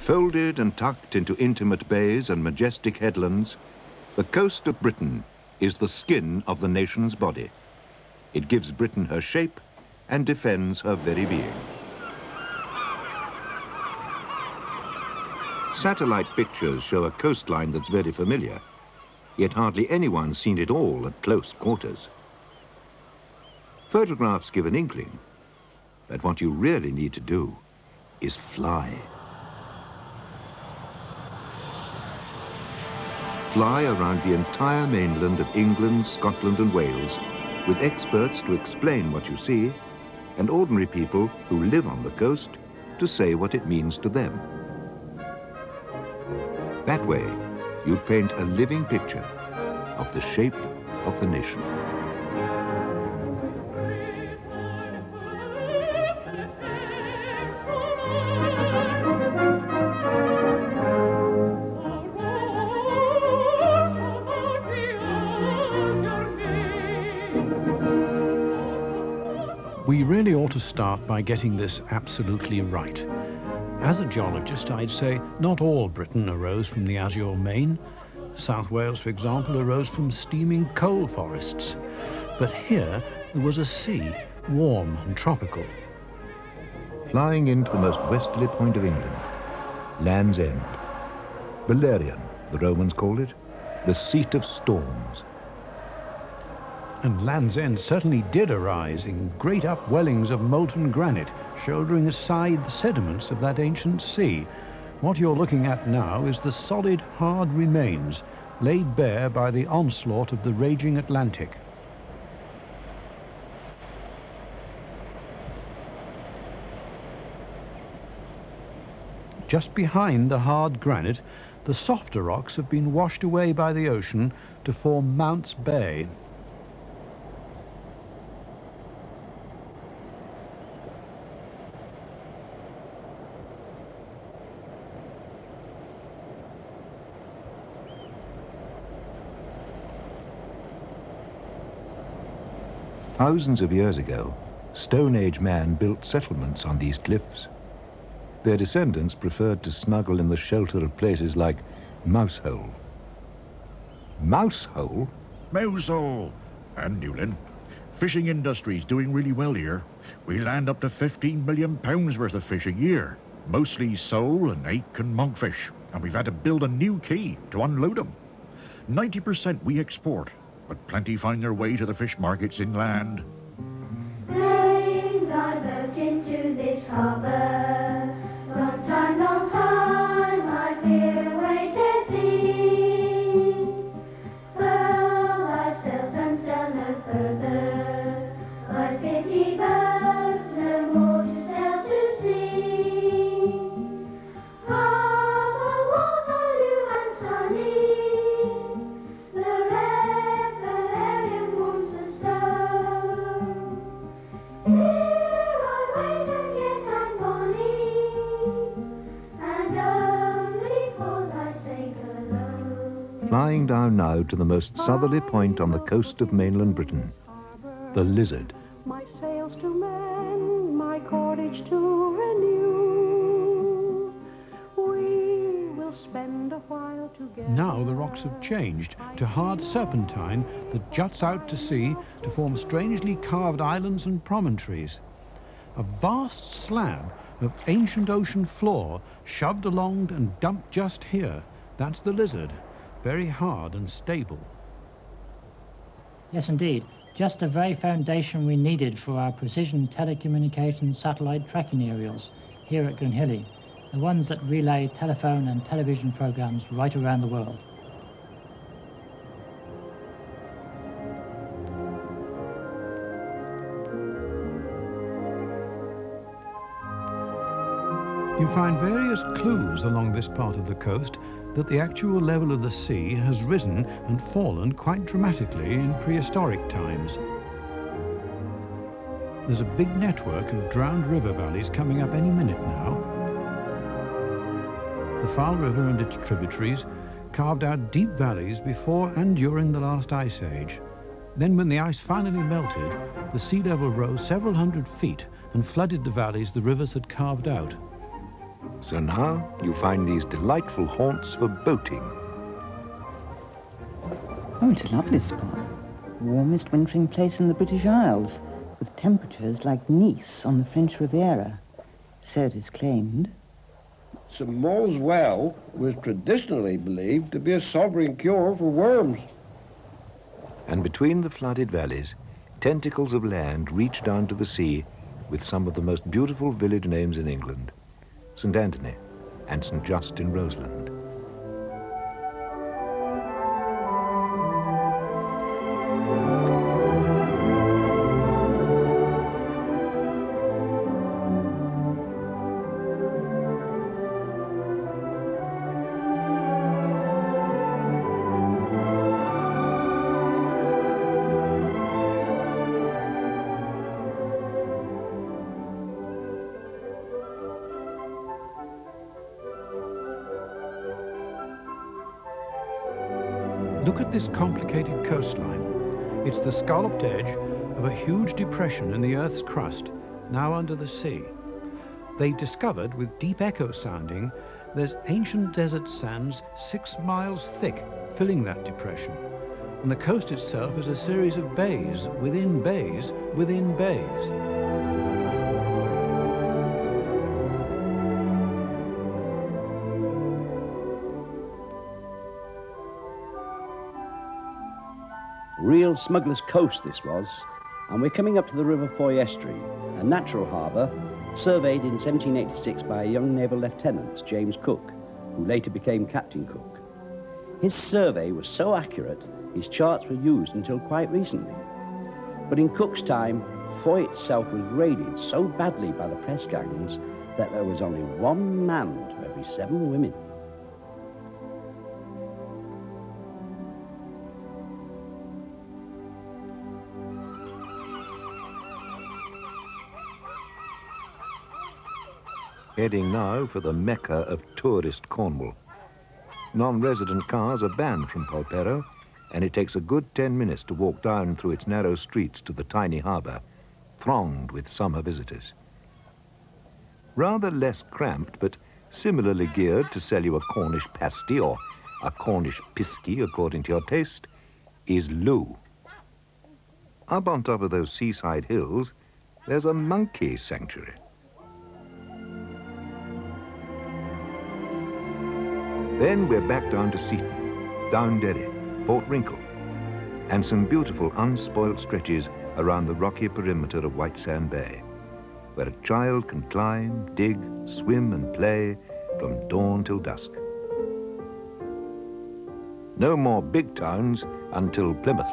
Folded and tucked into intimate bays and majestic headlands, the coast of Britain is the skin of the nation's body. It gives Britain her shape and defends her very being. Satellite pictures show a coastline that's very familiar, yet hardly anyone's seen it all at close quarters. Photographs give an inkling, but what you really need to do is fly. Fly around the entire mainland of England, Scotland and Wales, with experts to explain what you see, and ordinary people who live on the coast to say what it means to them. That way, you paint a living picture of the shape of the nation. We really ought to start by getting this absolutely right. As a geologist, I'd say not all Britain arose from the azure main. South Wales, for example, arose from steaming coal forests. But here, there was a sea, warm and tropical. Flying into the most westerly point of England, Land's End. Valerian, the Romans called it, the seat of storms. And Land's End certainly did arise in great upwellings of molten granite, shouldering aside the sediments of that ancient sea. What you're looking at now is the solid, hard remains laid bare by the onslaught of the raging Atlantic. Just behind the hard granite, the softer rocks have been washed away by the ocean to form Mounts Bay. Thousands of years ago, Stone Age man built settlements on these cliffs. Their descendants preferred to snuggle in the shelter of places like Mousehole. Mousehole? Mousehole! And Newlyn. Fishing industry's doing really well here. We land up to £15 million worth of fish a year. Mostly sole and hake and monkfish. And we've had to build a new quay to unload them. 90% we export, but plenty find their way to the fish markets inland. Bring thy boat into this harbour. Long time, I fear waited thee. Furl thy sails and sail no further. Thy pretty boat no more to sail to sea. Harbour water blue and sunny. The red Valerian warms the snow. Here I wait and yet I'm bonny, and only for thy sake alone. Flying down now to the most southerly point on the coast of mainland Britain, the Lizard. My sails to mend, my cordage to renew. We will spend a while together. Now the rocks have changed to hard serpentine that juts out to sea to form strangely carved islands and promontories. A vast slab of ancient ocean floor shoved along and dumped just here. That's the Lizard, very hard and stable. Yes, indeed. Just the very foundation we needed for our precision telecommunications satellite tracking aerials here at Gehele, the ones that relay telephone and television programs right around the world. You find various clues along this part of the coast that the actual level of the sea has risen and fallen quite dramatically in prehistoric times. There's a big network of drowned river valleys coming up any minute now. The Foul River and its tributaries carved out deep valleys before and during the last ice age. Then when the ice finally melted, the sea level rose several hundred feet and flooded the valleys the rivers had carved out. So now you find these delightful haunts for boating. Oh, it's a lovely spot. Warmest wintering place in the British Isles, with temperatures like Nice on the French Riviera. So it is claimed. St. Maul's Well was traditionally believed to be a sovereign cure for worms. And between the flooded valleys, tentacles of land reach down to the sea with some of the most beautiful village names in England, St. Anthony and St. Just in Roseland. Look at this complicated coastline. It's the scalloped edge of a huge depression in the Earth's crust, now under the sea. They discovered, with deep echo sounding, there's ancient desert sands 6 miles thick, filling that depression. And the coast itself is a series of bays, within bays, within bays. Real Smuggler's Coast this was, and we're coming up to the River Foy estuary, a natural harbour surveyed in 1786 by a young naval lieutenant, James Cook, who later became Captain Cook. His survey was so accurate, his charts were used until quite recently. But in Cook's time, Foy itself was raided so badly by the press gangs that there was only 1 man to every 7 women. Heading now for the mecca of tourist Cornwall. Non-resident cars are banned from Polperro, and it takes a good 10 minutes to walk down through its narrow streets to the tiny harbour, thronged with summer visitors. Rather less cramped, but similarly geared to sell you a Cornish pasty or a Cornish pisky, according to your taste, is Loo. Up on top of those seaside hills, there's a monkey sanctuary. Then we're back down to Seaton, Downderry, Port Wrinkle, and some beautiful unspoilt stretches around the rocky perimeter of White Sand Bay, where a child can climb, dig, swim and play from dawn till dusk. No more big towns until Plymouth.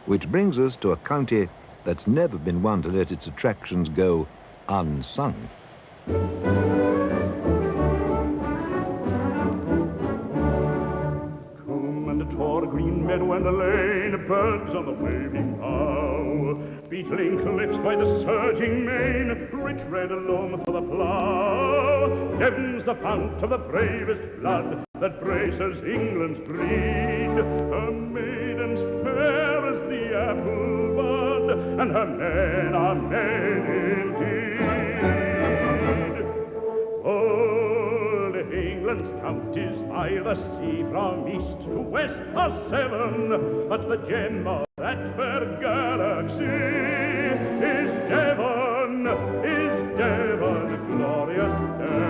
Which brings us to a county that's never been one to let its attractions go unsung. Come and tour a green meadow and a lane, birds on the waving bough, beetling cliffs by the surging main, rich red loam for the plough. Devon's the fount of the bravest blood that braces England's breed. Her maidens fair as the apple bud, and her men are men indeed. Old England its counties by the sea from east to west are 7, but the gem of that fair galaxy is Devon, glorious Devon.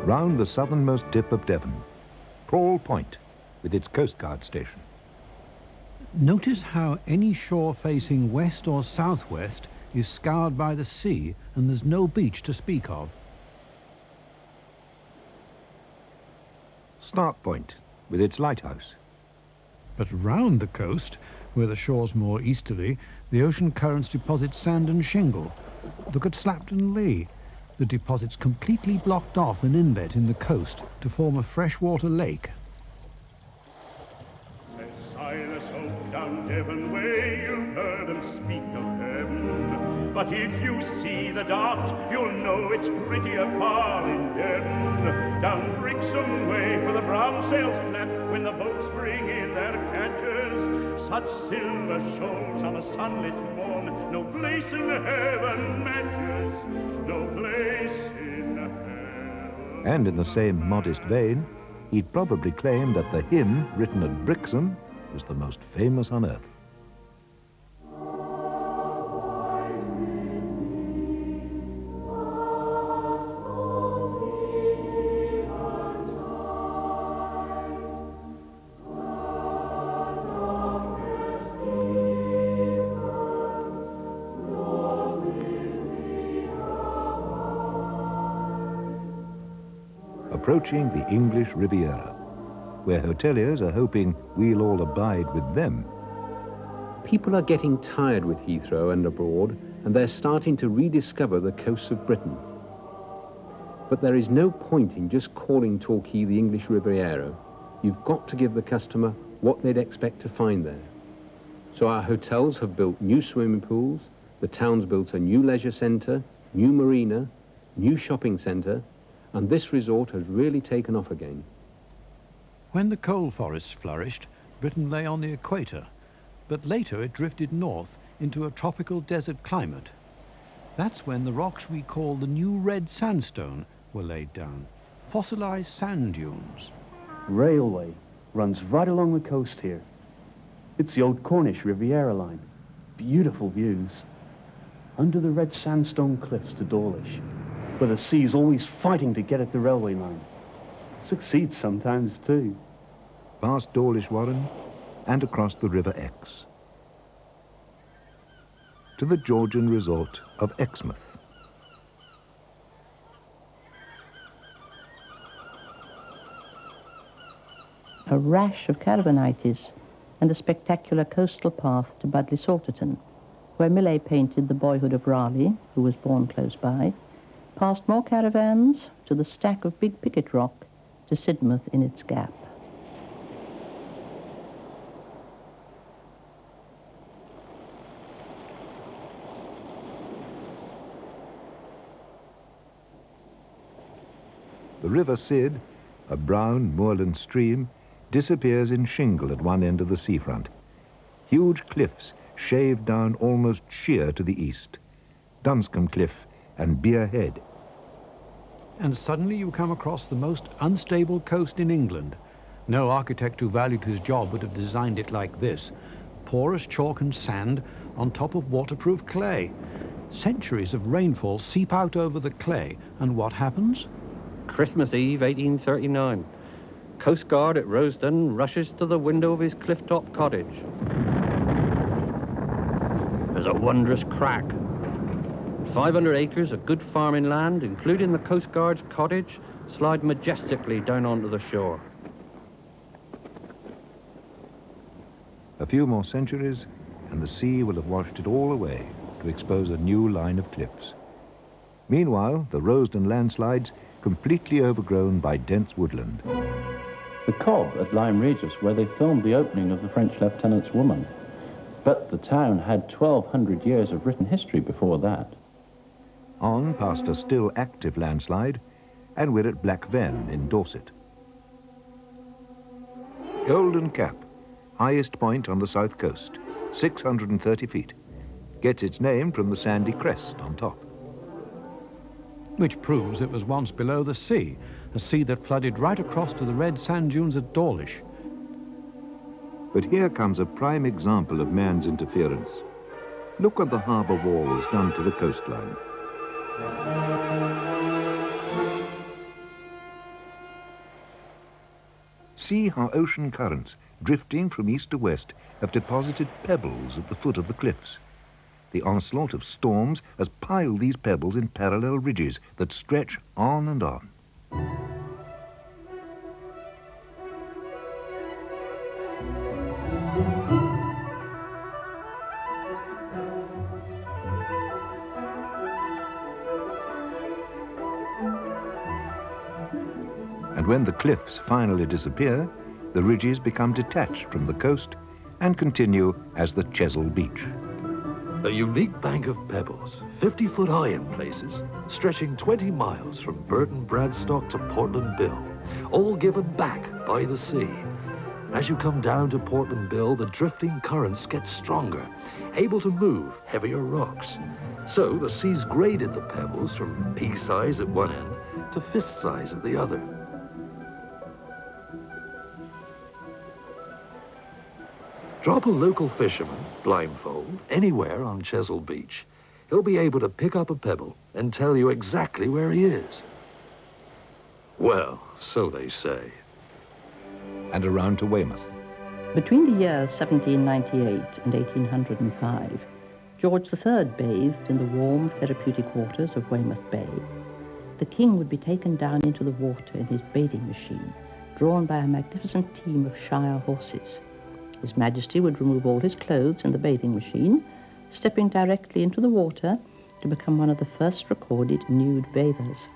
Round the southernmost tip of Devon, Prawl Point, with its Coast Guard station. Notice how any shore facing west or southwest is scoured by the sea and there's no beach to speak of. Start Point, with its lighthouse. But round the coast, where the shore's more easterly, the ocean currents deposit sand and shingle. Look at Slapton Lee. The deposit's completely blocked off an inlet in the coast to form a freshwater lake. Down Devon way, you've heard them speak of heaven. But if you see the Dart, you'll know it's prettier far in Devon. Down Brixham way, where the brown sails flap when the boats bring in their catches. Such silver shoals on a sunlit morn, no place in heaven matches, no place in heaven. And in the same modest vein, he'd probably claim that the hymn written at Brixham was the most famous on earth. Approaching the English Riviera, where hoteliers are hoping we'll all abide with them. People are getting tired with Heathrow and abroad, and they're starting to rediscover the coasts of Britain. But there is no point in just calling Torquay the English Riviera. You've got to give the customer what they'd expect to find there. So our hotels have built new swimming pools, the town's built a new leisure centre, new marina, new shopping centre, and this resort has really taken off again. When the coal forests flourished, Britain lay on the equator, but later it drifted north into a tropical desert climate. That's when the rocks we call the New Red Sandstone were laid down, fossilized sand dunes. Railway runs right along the coast here. It's the old Cornish Riviera line. Beautiful views. Under the red sandstone cliffs to Dawlish, where the sea's always fighting to get at the railway line. Succeeds sometimes too. Past Dawlish Warren and across the River Exe to the Georgian resort of Exmouth. A rash of caravanitis and a spectacular coastal path to Budleigh Salterton, where Millet painted The Boyhood of Raleigh, who was born close by, past more caravans to the stack of Big Picket Rock to Sidmouth in its gap. The River Sid, a brown moorland stream, disappears in shingle at one end of the seafront. Huge cliffs shave down almost sheer to the east. Dunscombe Cliff and Beer Head. And suddenly you come across the most unstable coast in England. No architect who valued his job would have designed it like this. Porous chalk and sand on top of waterproof clay. Centuries of rainfall seep out over the clay, and what happens? Christmas Eve, 1839. Coast Guard at Rosedon rushes to the window of his cliff-top cottage. There's a wondrous crack. 500 acres of good farming land, including the Coast Guard's cottage, slide majestically down onto the shore. A few more centuries, and the sea will have washed it all away to expose a new line of cliffs. Meanwhile, the Rosedon landslides completely overgrown by dense woodland. The Cobb at Lyme Regis, where they filmed the opening of the French Lieutenant's Woman. But the town had 1,200 years of written history before that. On past a still active landslide, and we're at Black Ven in Dorset. Golden Cap, highest point on the south coast, 630 feet. gets its name from the sandy crest on top. Which proves it was once below the sea, a sea that flooded right across to the red sand dunes at Dawlish. But here comes a prime example of man's interference. Look what the harbour wall has done to the coastline. See how ocean currents, drifting from east to west, have deposited pebbles at the foot of the cliffs. The onslaught of storms has piled these pebbles in parallel ridges that stretch on and on. And when the cliffs finally disappear, the ridges become detached from the coast and continue as the Chesil Beach. A unique bank of pebbles, 50 foot high in places, stretching 20 miles from Burton Bradstock to Portland Bill, all given back by the sea. As you come down to Portland Bill, the drifting currents get stronger, able to move heavier rocks. So the sea's graded the pebbles from pea size at one end to fist size at the other. Drop a local fisherman, blindfold, anywhere on Chesil Beach. He'll be able to pick up a pebble and tell you exactly where he is. Well, so they say. And around to Weymouth. Between the years 1798 and 1805, George III bathed in the warm, therapeutic waters of Weymouth Bay. The king would be taken down into the water in his bathing machine, drawn by a magnificent team of Shire horses. His Majesty would remove all his clothes in the bathing machine, stepping directly into the water to become one of the first recorded nude bathers.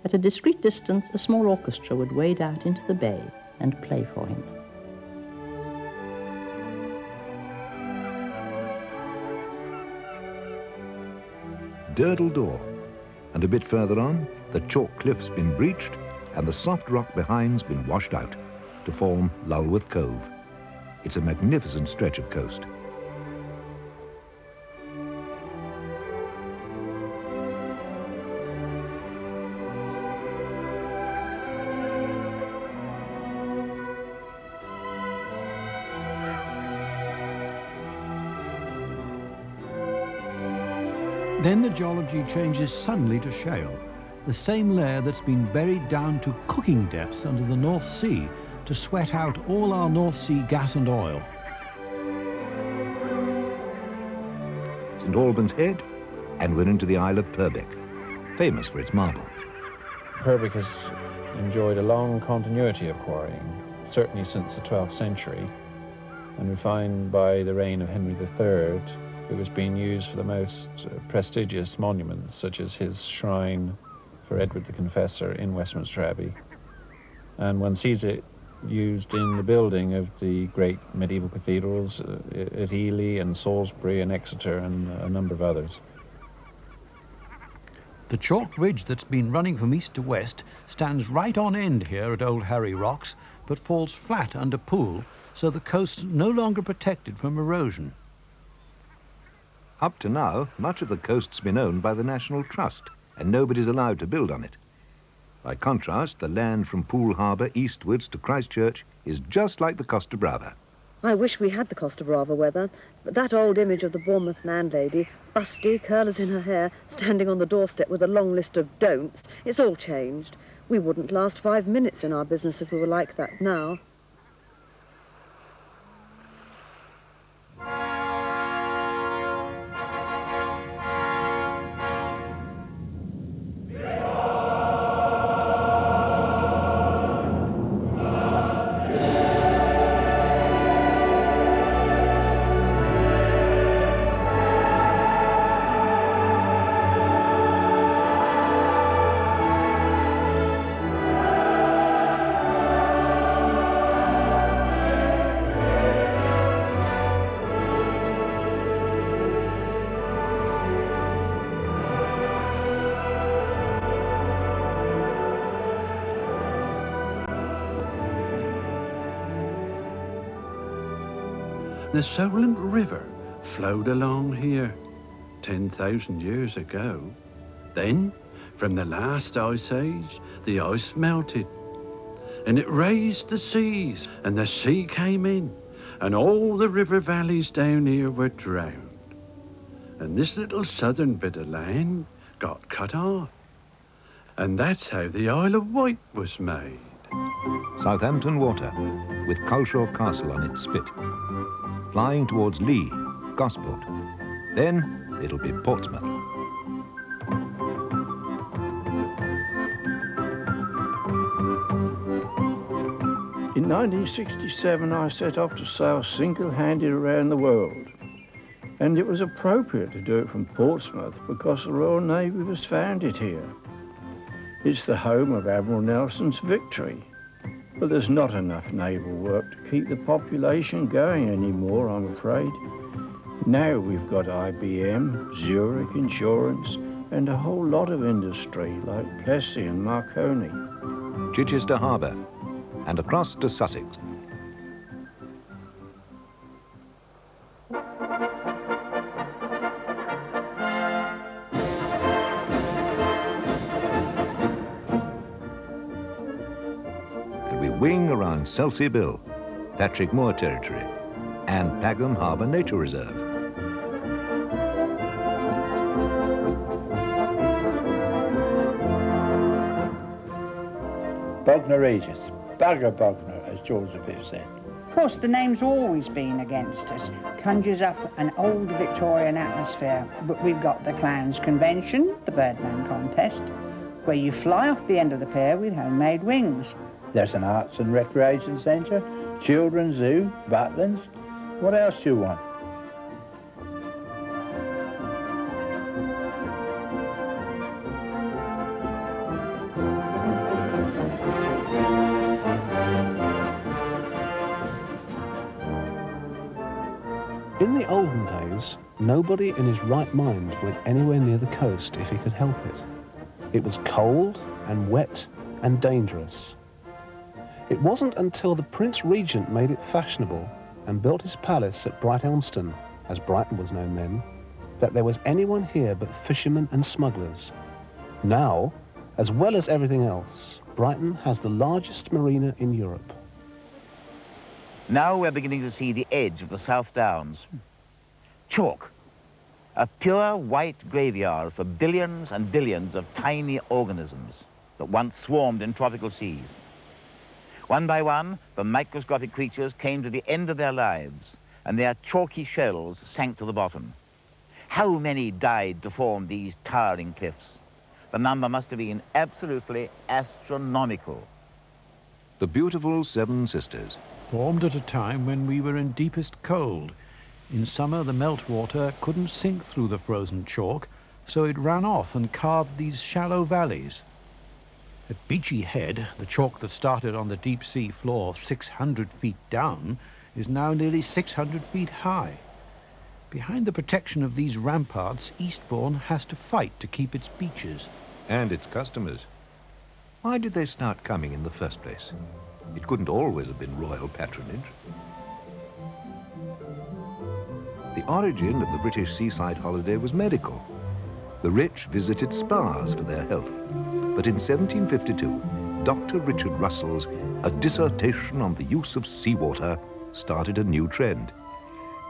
At a discreet distance, a small orchestra would wade out into the bay and play for him. Durdle Door, and a bit further on, the chalk cliff's been breached and the soft rock behind's been washed out to form Lulworth Cove. It's a magnificent stretch of coast. Then the geology changes suddenly to shale, the same layer that's been buried down to cooking depths under the North Sea to sweat out all our North Sea gas and oil. St Albans Head, and we're into the Isle of Purbeck, famous for its marble. Purbeck has enjoyed a long continuity of quarrying, certainly since the 12th century, and we find by the reign of Henry III it was being used for the most prestigious monuments, such as his shrine for Edward the Confessor in Westminster Abbey. And one sees it used in the building of the great medieval cathedrals at Ely and Salisbury and Exeter and a number of others. The chalk ridge that's been running from east to west stands right on end here at Old Harry Rocks, but falls flat under pool, so the coast's no longer protected from erosion. Up to now, much of the coast's been owned by the National Trust, and nobody's allowed to build on it. By contrast, the land from Poole Harbour eastwards to Christchurch is just like the Costa Brava. I wish we had the Costa Brava weather, but that old image of the Bournemouth landlady, busty, curlers in her hair, standing on the doorstep with a long list of don'ts, it's all changed. We wouldn't last 5 minutes in our business if we were like that now. The Solent River flowed along here. 10,000 years ago. Then, from the last ice age, the ice melted, and it raised the seas, and the sea came in, and all the river valleys down here were drowned. And this little southern bit of land got cut off. And that's how the Isle of Wight was made. Southampton water, with Culshaw Castle on its spit. Flying towards Lee, Gosport. Then it'll be Portsmouth. In 1967, I set off to sail single-handed around the world. And it was appropriate to do it from Portsmouth because the Royal Navy was founded here. It's the home of Admiral Nelson's Victory. But there's not enough naval work to keep the population going anymore, I'm afraid. Now we've got IBM, Zurich Insurance, and a whole lot of industry like Plessy and Marconi. Chichester Harbour, and across to Sussex. Wing around Selsey Bill, Patrick Moore Territory, and Pagham Harbour Nature Reserve. Bognor Regis, Bugger Bognor, as George V said. Of course, the name's always been against us. Conjures up an old Victorian atmosphere, but we've got the Clowns Convention, the Birdman Contest, where you fly off the end of the pier with homemade wings. There's an arts and recreation centre, children's zoo, Butlins. What else do you want? In the olden days, nobody in his right mind went anywhere near the coast if he could help it. It was cold and wet and dangerous. It wasn't until the Prince Regent made it fashionable and built his palace at Brighthelmston, as Brighton was known then, that there was anyone here but fishermen and smugglers. Now, as well as everything else, Brighton has the largest marina in Europe. Now we're beginning to see the edge of the South Downs. Chalk, a pure white graveyard for billions and billions of tiny organisms that once swarmed in tropical seas. One by one, the microscopic creatures came to the end of their lives, and their chalky shells sank to the bottom. How many died to form these towering cliffs? The number must have been absolutely astronomical. The beautiful Seven Sisters. Formed at a time when we were in deepest cold. In summer, the meltwater couldn't sink through the frozen chalk, so it ran off and carved these shallow valleys. At Beachy Head, the chalk that started on the deep sea floor 600 feet down is now nearly 600 feet high. Behind the protection of these ramparts, Eastbourne has to fight to keep its beaches. And its customers. Why did they start coming in the first place? It couldn't always have been royal patronage. The origin of the British seaside holiday was medical. The rich visited spas for their health. But in 1752, Dr. Richard Russell's A Dissertation on the Use of Seawater started a new trend.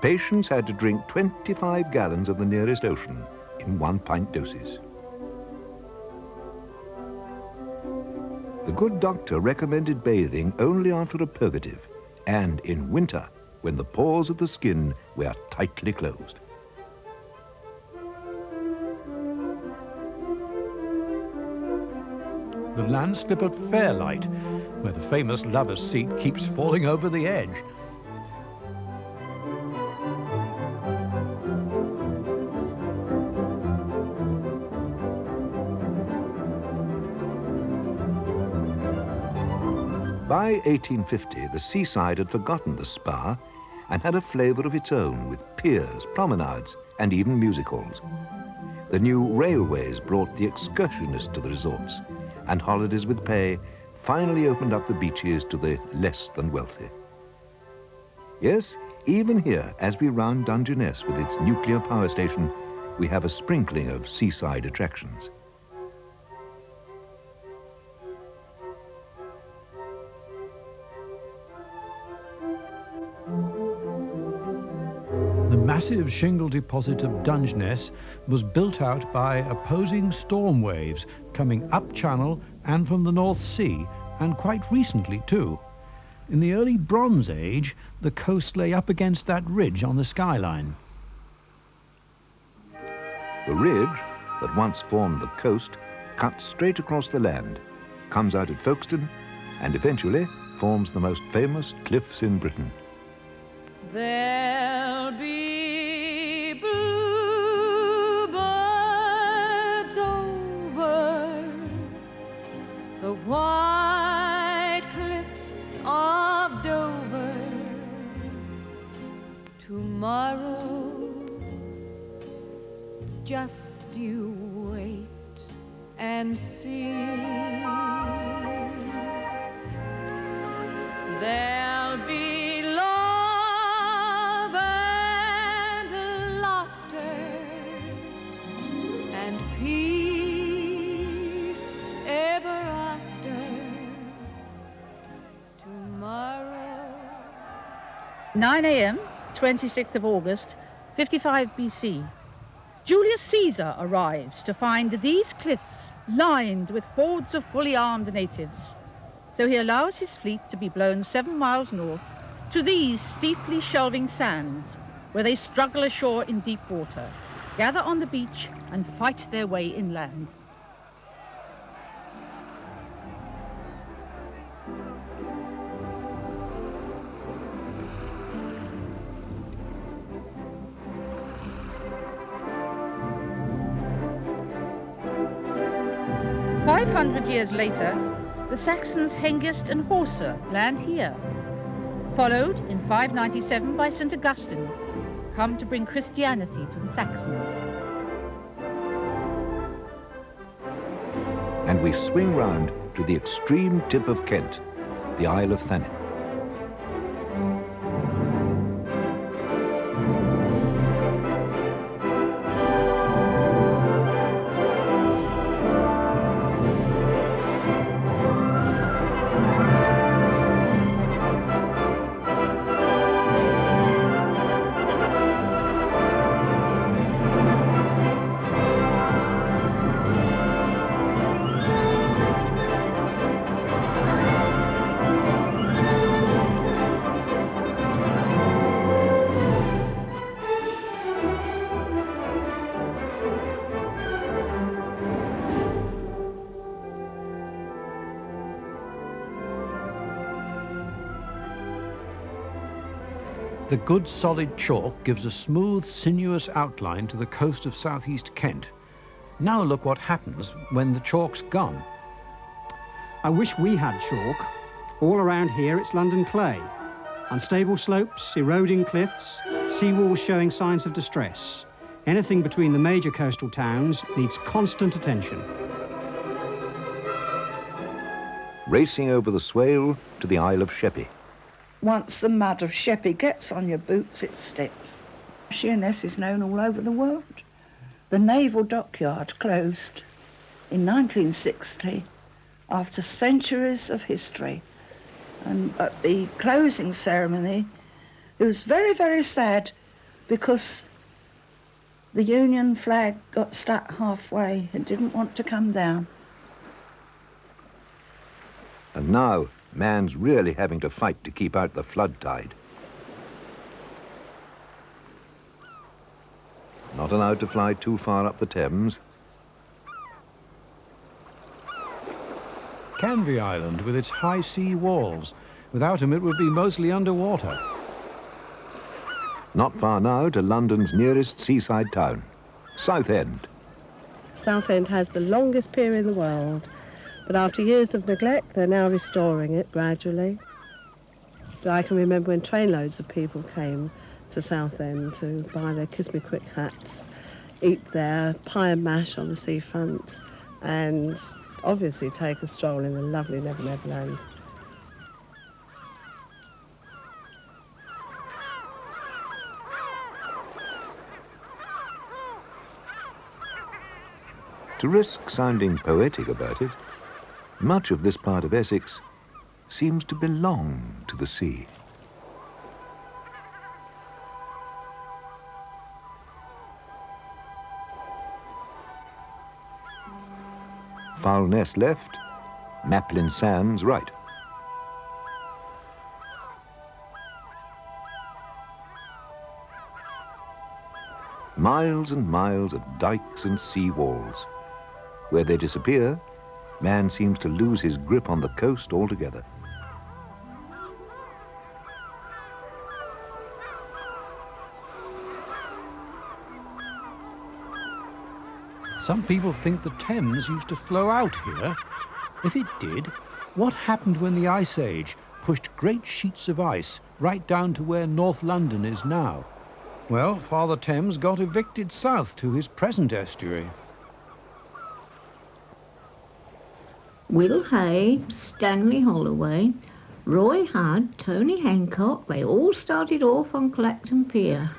Patients had to drink 25 gallons of the nearest ocean in 1-pint doses. The good doctor recommended bathing only after a purgative and in winter when the pores of the skin were tightly closed. The landslip at Fairlight, where the famous lover's seat keeps falling over the edge. By 1850, the seaside had forgotten the spa and had a flavour of its own with piers, promenades, and even music halls. The new railways brought the excursionists to the resorts, and holidays with pay finally opened up the beaches to the less than wealthy. Yes, even here, as we round Dungeness with its nuclear power station, we have a sprinkling of seaside attractions. The massive shingle deposit of Dungeness was built out by opposing storm waves coming up channel and from the North Sea, and quite recently too. In the early Bronze Age, the coast lay up against that ridge on the skyline. The ridge that once formed the coast cuts straight across the land, comes out at Folkestone, and eventually forms the most famous cliffs in Britain. There'll be bluebirds over the white cliffs of Dover tomorrow. Just you wait and see. There'll be love and laughter and peace ever after tomorrow. 9 a.m., 26th of August, 55 BC. Julius Caesar arrives to find these cliffs lined with hordes of fully armed natives. So he allows his fleet to be blown 7 miles north to these steeply shelving sands, where they struggle ashore in deep water, gather on the beach and fight their way inland. "500 years later, the Saxons Hengist and Horsa land here, followed in 597 by St. Augustine, come to bring Christianity to the Saxons." And we swing round to the extreme tip of Kent, the Isle of Thanet. The good solid chalk gives a smooth, sinuous outline to the coast of southeast Kent. Now look what happens when the chalk's gone. I wish we had chalk. All around here it's London clay. Unstable slopes, eroding cliffs, seawalls showing signs of distress. Anything between the major coastal towns needs constant attention. Racing over the Swale to the Isle of Sheppey. Once the mud of Sheppey gets on your boots, it sticks. Sheerness is known all over the world. The naval dockyard closed in 1960 after centuries of history. And at the closing ceremony, it was very, very sad because the Union flag got stuck halfway and didn't want to come down. And now, man's really having to fight to keep out the flood tide. Not allowed to fly too far up the Thames. Canvey Island with its high sea walls. Without him it would be mostly underwater. Not far now to London's nearest seaside town, Southend. Southend has the longest pier in the world, but after years of neglect, they're now restoring it gradually. So I can remember when trainloads of people came to Southend to buy their Kiss Me Quick hats, eat their pie and mash on the seafront, and obviously take a stroll in the lovely Never Never Land. To risk sounding poetic about it, much of this part of Essex seems to belong to the sea. Foulness left, Maplin Sands right. Miles and miles of dikes and sea walls. Where they disappear, man seems to lose his grip on the coast altogether. Some people think the Thames used to flow out here. If it did, what happened when the Ice Age pushed great sheets of ice right down to where North London is now? Well, Father Thames got evicted south to his present estuary. Will Hay, Stanley Holloway, Roy Hudd, Tony Hancock, they all started off on Clacton Pier.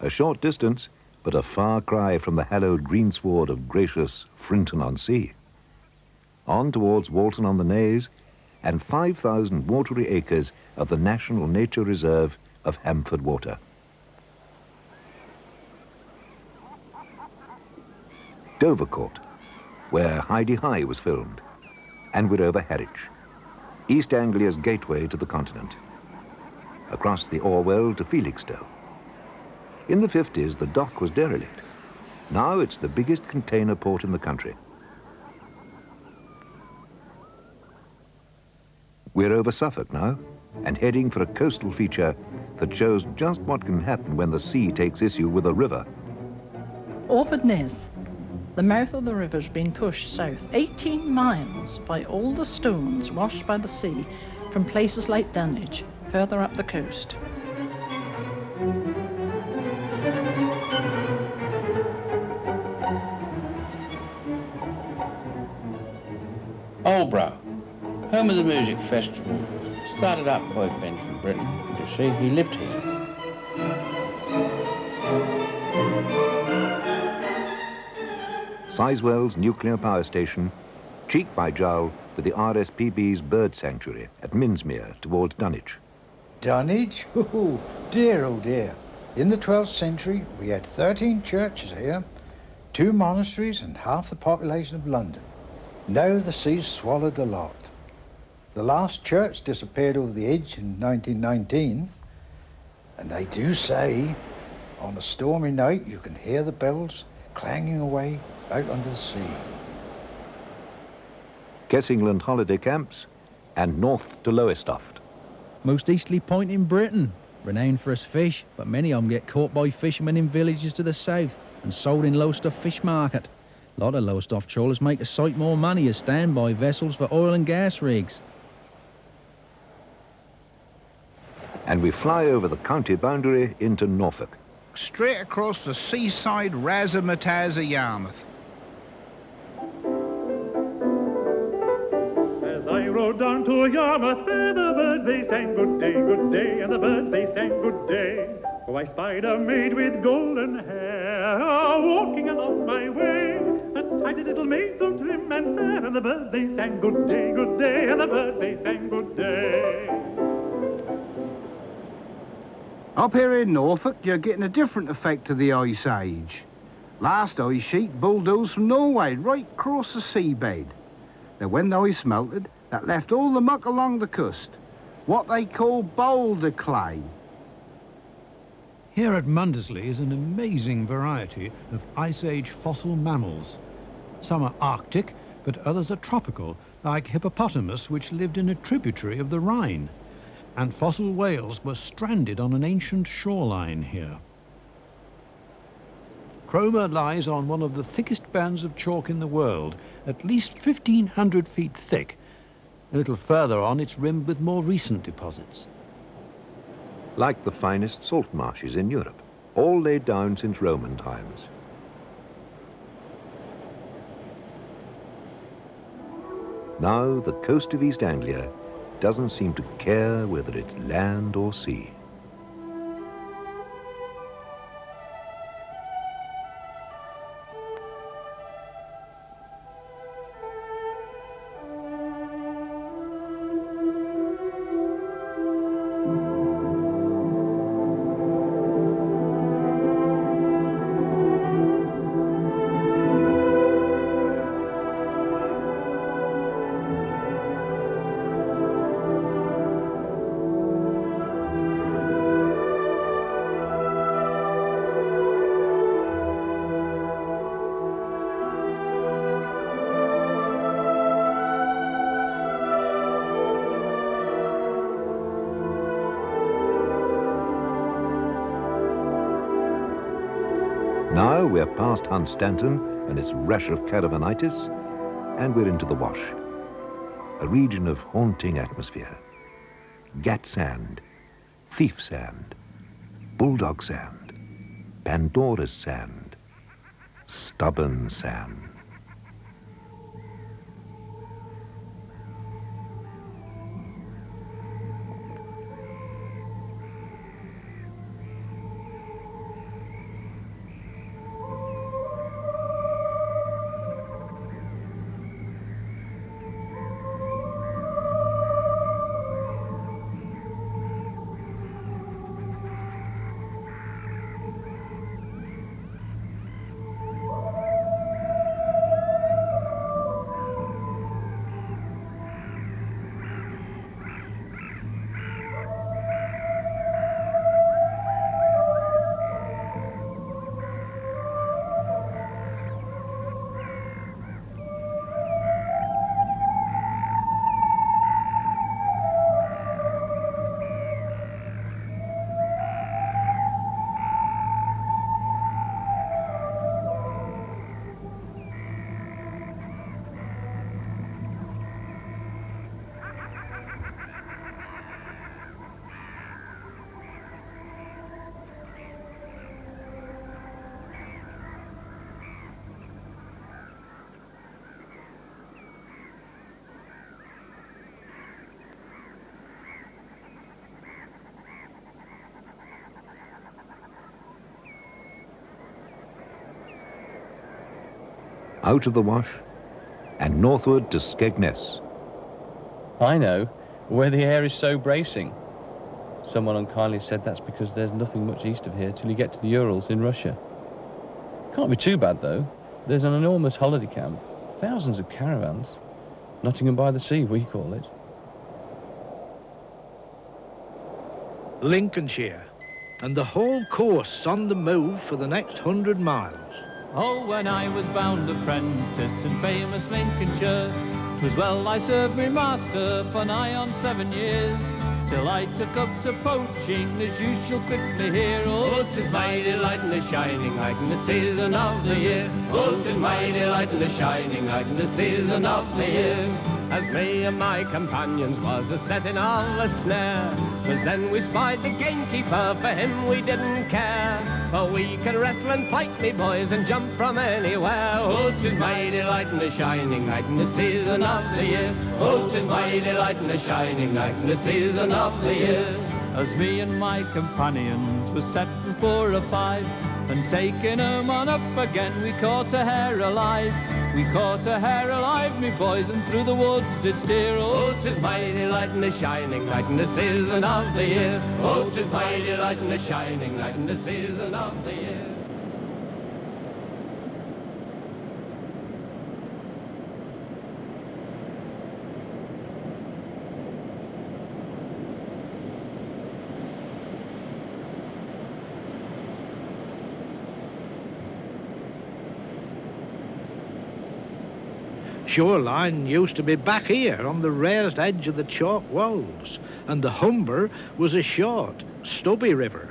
A short distance, but a far cry from the hallowed greensward of gracious Frinton-on-Sea. On towards Walton-on-the-Naze and 5,000 watery acres of the National Nature Reserve of Hamford Water. Dovercourt, where Heidi High was filmed, and we're over Harwich, East Anglia's gateway to the continent. Across the Orwell to Felixstowe. In the 50s, the dock was derelict. Now it's the biggest container port in the country. We're over Suffolk now, and heading for a coastal feature that shows just what can happen when the sea takes issue with a river. Orford Ness. The mouth of the river's been pushed south 18 miles by all the stones washed by the sea from places like Dunwich, further up the coast. Aldeburgh, home of the music festival, started up by Ben from Britain. You see, he lived here. Sizewell's nuclear power station, cheek by jowl with the RSPB's bird sanctuary at Minsmere towards Dunwich. Dunwich? Oh dear. In the 12th century, we had 13 churches here, 2 monasteries and half the population of London. Now the sea's swallowed the lot. The last church disappeared over the edge in 1919, and they do say on a stormy night you can hear the bells clanging away out under the sea. Kessingland holiday camps and north to Lowestoft. Most easterly point in Britain, renowned for its fish, but many of them get caught by fishermen in villages to the south and sold in Lowestoft fish market. A lot of Lowestoft trawlers make a sight more money as standby vessels for oil and gas rigs. And we fly over the county boundary into Norfolk. Straight across the seaside razzmatazz of Yarmouth. As I rode down to Yarmouth, there the birds they sang good day, and the birds they sang good day. Oh, I spied a maid with golden hair, walking along my way, a tidy little maid so trim and fair, and the birds they sang good day, and the birds they sang good day. Up here in Norfolk, you're getting a different effect of the Ice Age. Last ice sheet bulldozed from Norway right across the seabed. Then when the ice melted, that left all the muck along the coast, what they call boulder clay. Here at Mundersley is an amazing variety of Ice Age fossil mammals. Some are Arctic, but others are tropical, like hippopotamus, which lived in a tributary of the Rhine. And fossil whales were stranded on an ancient shoreline here. Cromer lies on one of the thickest bands of chalk in the world, at least 1,500 feet thick. A little further on, it's rimmed with more recent deposits. Like the finest salt marshes in Europe, all laid down since Roman times. Now the coast of East Anglia doesn't seem to care whether it's land or sea. Now we're past Hunstanton and its rash of caravanitis, and we're into the Wash, a region of haunting atmosphere. Gat sand, thief sand, bulldog sand, Pandora's sand, stubborn sand. Out of the Wash and northward to Skegness. I know, where the air is so bracing. Someone unkindly said that's because there's nothing much east of here till you get to the Urals in Russia. Can't be too bad, though. There's an enormous holiday camp, thousands of caravans. Nottingham by the Sea, we call it. Lincolnshire, and the whole coast's on the move for the next 100 miles. Oh, when I was bound apprentice in famous Lincolnshire, 'twas well I served me master for nigh on 7 years, till I took up to poaching, as you shall quickly hear. Oh, 'tis my delight in the shining light in the season of the year. Oh, 'tis my delight in the shining light in the season of the year. As me and my companions was a-setting on a snare, 'twas then we spied the gamekeeper, for him we didn't care. For we can wrestle and fight, me boys, and jump from anywhere. Oh, 'tis my delight in the shining light in the season of the year. Oh, 'tis my delight in the shining light in the season of the year. As me and my companions were setting for a five, and taking 'em on up again, we caught a hare alive. We caught a hare alive, me boys, and through the woods did steer. Oh, 'tis my delight in the shining light in the season of the year. Oh, 'tis my delight in the shining light in the season of the year. Shoreline used to be back here on the raised edge of the chalk walls, and the Humber was a short, stubby river.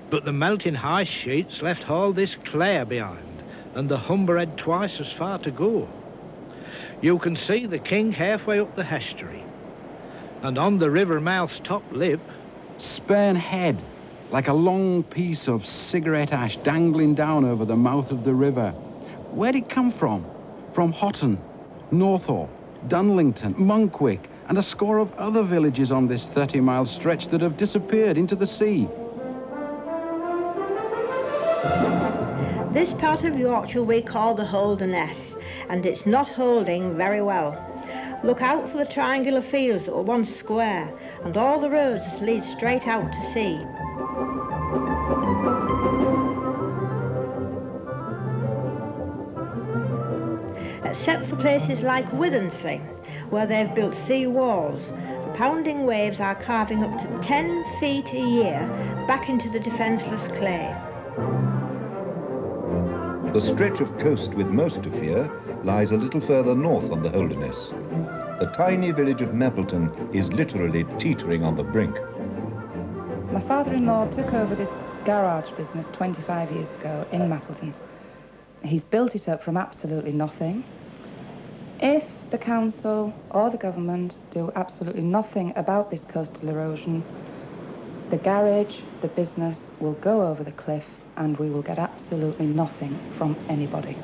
But the melting ice sheets left all this clay behind, and the Humber had twice as far to go. You can see the King halfway up the estuary, and on the river mouth's top lip, Spurn Head, like a long piece of cigarette ash dangling down over the mouth of the river. Where'd it come from? From Hotton, Northaw, Dunlington, Monkwick, and a score of other villages on this 30-mile stretch that have disappeared into the sea. This part of Yorkshire we call the Holderness, and it's not holding very well. Look out for the triangular fields that were once square, and all the roads lead straight out to sea. Except for places like Withensea, where they've built sea walls, the pounding waves are carving up to 10 feet a year back into the defenceless clay. The stretch of coast with most to fear lies a little further north on the Holderness. The tiny village of Mapleton is literally teetering on the brink. My father-in-law took over this garage business 25 years ago in Mapleton. He's built it up from absolutely nothing. If the council or the government do absolutely nothing about this coastal erosion, the garage, the business will go over the cliff and we will get absolutely nothing from anybody.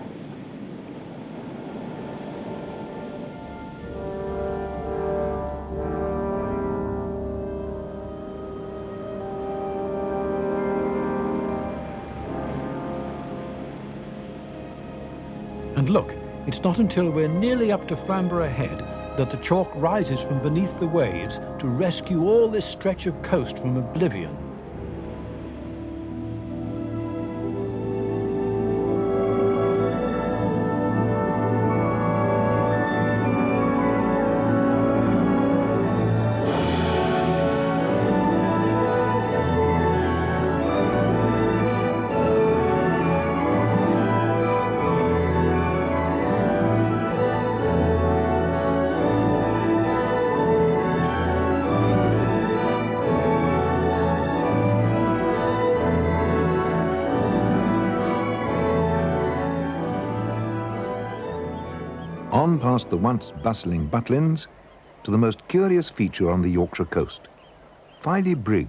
And look, it's not until we're nearly up to Flamborough Head that the chalk rises from beneath the waves to rescue all this stretch of coast from oblivion. On past the once bustling Butlins to the most curious feature on the Yorkshire coast, Filey Brig,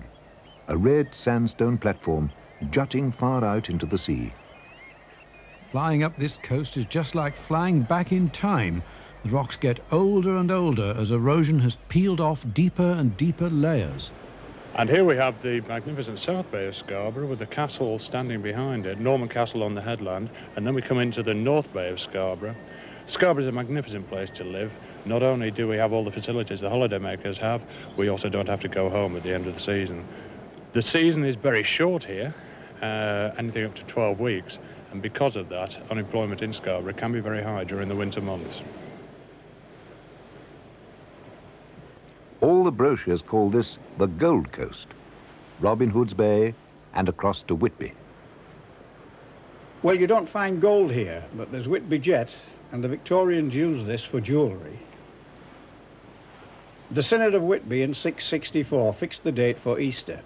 a red sandstone platform jutting far out into the sea. Flying up this coast is just like flying back in time. The rocks get older and older as erosion has peeled off deeper and deeper layers. And here we have the magnificent South Bay of Scarborough with the castle standing behind it, Norman Castle on the headland, and then we come into the North Bay of Scarborough. Scarborough is a magnificent place to live. Not only do we have all the facilities the holidaymakers have, we also don't have to go home at the end of the season. The season is very short here, anything up to 12 weeks, and because of that, unemployment in Scarborough can be very high during the winter months. All the brochures call this the Gold Coast, Robin Hood's Bay and across to Whitby. Well, you don't find gold here, but there's Whitby jet, and the Victorians used this for jewellery. The Synod of Whitby in 664 fixed the date for Easter.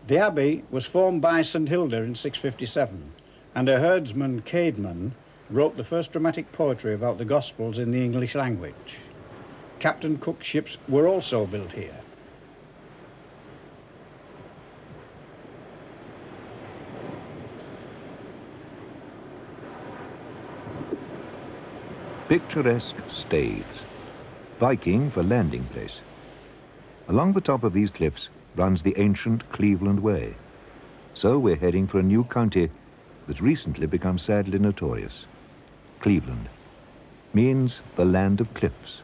The abbey was formed by St Hilda in 657, and a herdsman, Caedmon, wrote the first dramatic poetry about the Gospels in the English language. Captain Cook's ships were also built here. Picturesque staithes, Viking for landing place. Along the top of these cliffs runs the ancient Cleveland Way. So we're heading for a new county that's recently become sadly notorious. Cleveland means the land of cliffs.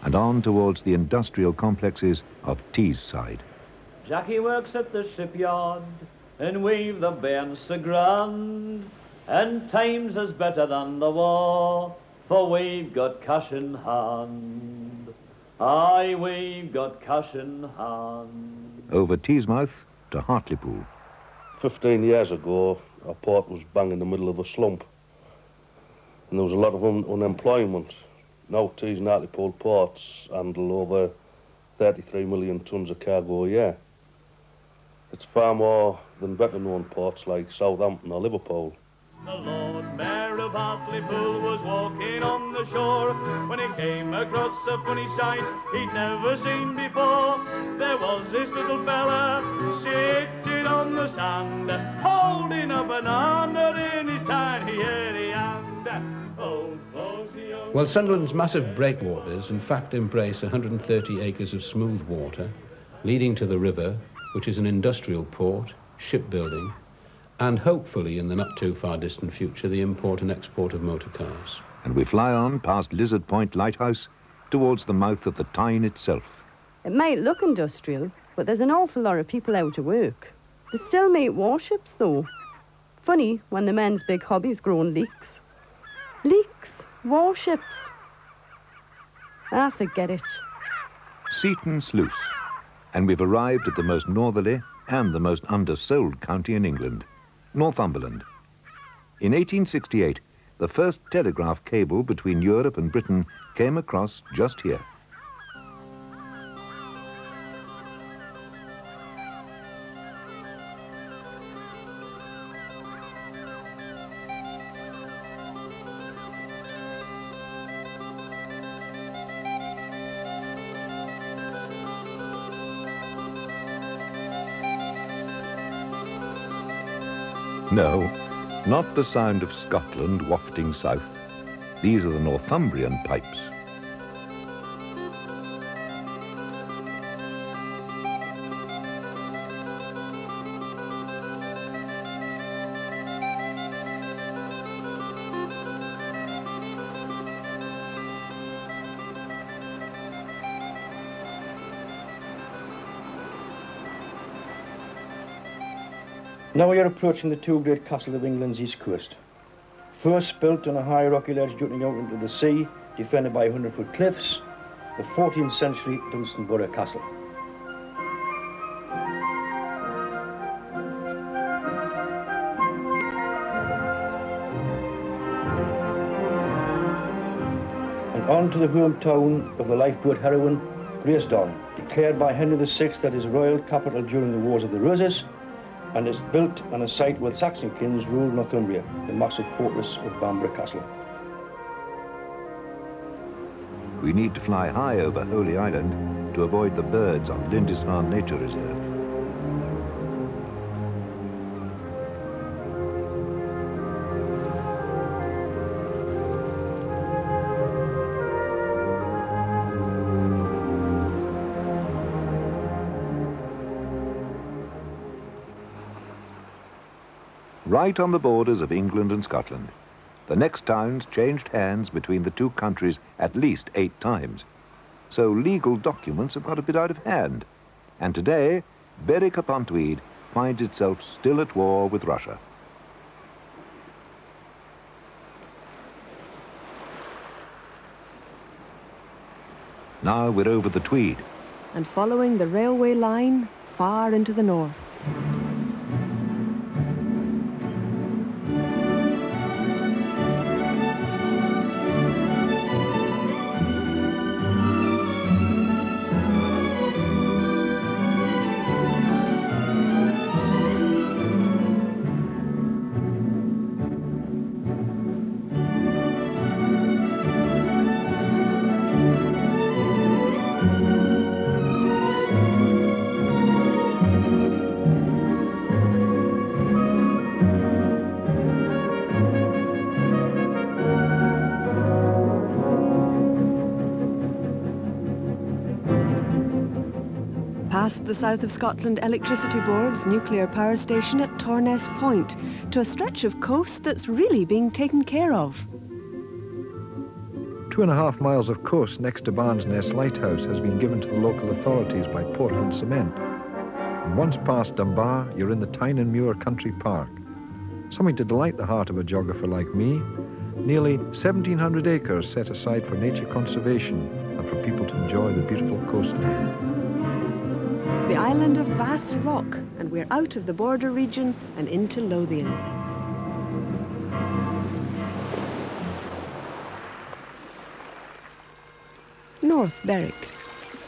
And on towards the industrial complexes of Teesside. Jackie works at the shipyard, and we've the bairns so grand, and times is better than the war, for we've got cash in hand. Aye, we've got cash in hand. Over Teesmouth to Hartlepool. 15 years ago, our port was bang in the middle of a slump, and there was a lot of unemployment. Now Tees and Hartlepool ports handle over 33 million tonnes of cargo a year. It's far more than better known ports like Southampton or Liverpool. The Lord Mayor of Hartlepool was walking on the shore when he came across a funny sight he'd never seen before. There was this little fella sitting on the sand, holding up an arm in his tiny hairy hand. Oh, well, Sunderland's massive breakwaters in fact embrace 130 acres of smooth water leading to the river, which is an industrial port, shipbuilding, and hopefully in the not too far distant future the import and export of motor cars. And we fly on past Lizard Point Lighthouse towards the mouth of the Tyne itself. It might look industrial, but there's an awful lot of people out to work. They still make warships though. Funny when the men's big hobby's grown leaks. Leaks? Warships? Ah, forget it. Seaton Sluice. And we've arrived at the most northerly and the most undersold county in England, Northumberland. In 1868, the first telegraph cable between Europe and Britain came across just here. No, not the sound of Scotland wafting south. These are the Northumbrian pipes. Now we are approaching the two great castles of England's east coast. First built on a high rocky ledge jutting out into the sea, defended by 100-foot cliffs, the 14th century Dunstanburgh Castle. And on to the hometown of the lifeboat heroine, Gracedon, declared by Henry VI that his royal capital during the Wars of the Roses, and is built on a site where Saxon kings ruled Northumbria, the massive fortress of Bamborough Castle. We need to fly high over Holy Island to avoid the birds on Lindisfarne Nature Reserve. Right on the borders of England and Scotland, the next towns changed hands between the two countries at least 8 times. So legal documents have got a bit out of hand. And today, Berwick-upon-Tweed finds itself still at war with Russia. Now we're over the Tweed. And following the railway line far into the north. Past the South of Scotland Electricity Board's nuclear power station at Torness Point, to a stretch of coast that's really being taken care of. 2.5 miles of coast next to Barnes Ness Lighthouse has been given to the local authorities by Portland Cement. And once past Dunbar, you're in the Tyne-and-Muir Country Park. Something to delight the heart of a geographer like me. Nearly 1,700 acres set aside for nature conservation and for people to enjoy the beautiful coastline. The island of Bass Rock, and we're out of the border region and into Lothian. North Berwick.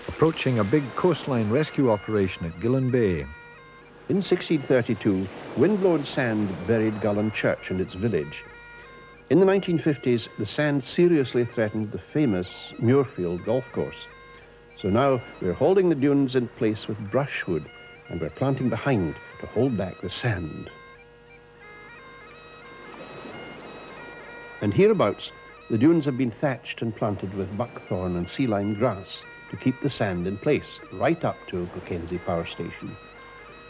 Approaching a big coastline rescue operation at Gillen Bay. In 1632, windblown sand buried Gullen Church and its village. In the 1950s, the sand seriously threatened the famous Muirfield golf course. So now we're holding the dunes in place with brushwood, and we're planting behind to hold back the sand. And hereabouts, the dunes have been thatched and planted with buckthorn and sea lime grass to keep the sand in place, right up to Mackenzie Power Station.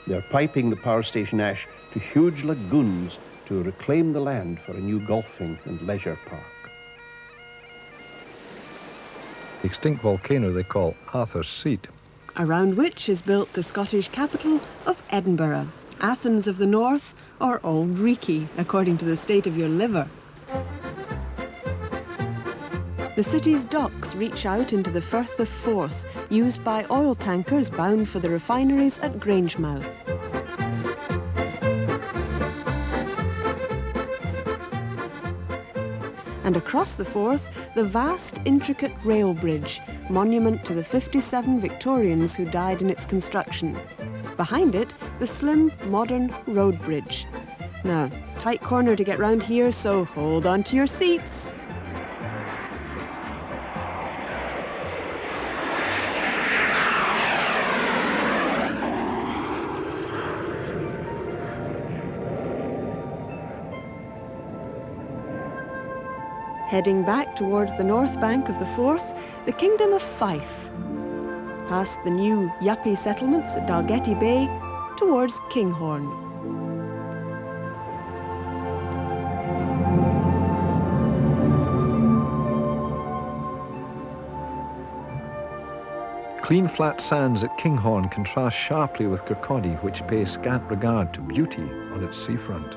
They're piping the power station ash to huge lagoons to reclaim the land for a new golfing and leisure park. The extinct volcano they call Arthur's Seat. Around which is built the Scottish capital of Edinburgh, Athens of the North, or Old Reekie, according to the state of your liver. The city's docks reach out into the Firth of Forth, used by oil tankers bound for the refineries at Grangemouth. And across the Forth, the vast, intricate rail bridge, monument to the 57 Victorians who died in its construction. Behind it, the slim, modern road bridge. Now, tight corner to get round here, so hold on to your seats. Heading back towards the north bank of the Forth, the Kingdom of Fife. Past the new yuppie settlements at Dalgety Bay, towards Kinghorn. Clean flat sands at Kinghorn contrast sharply with Kirkcaldy, which pay scant regard to beauty on its seafront.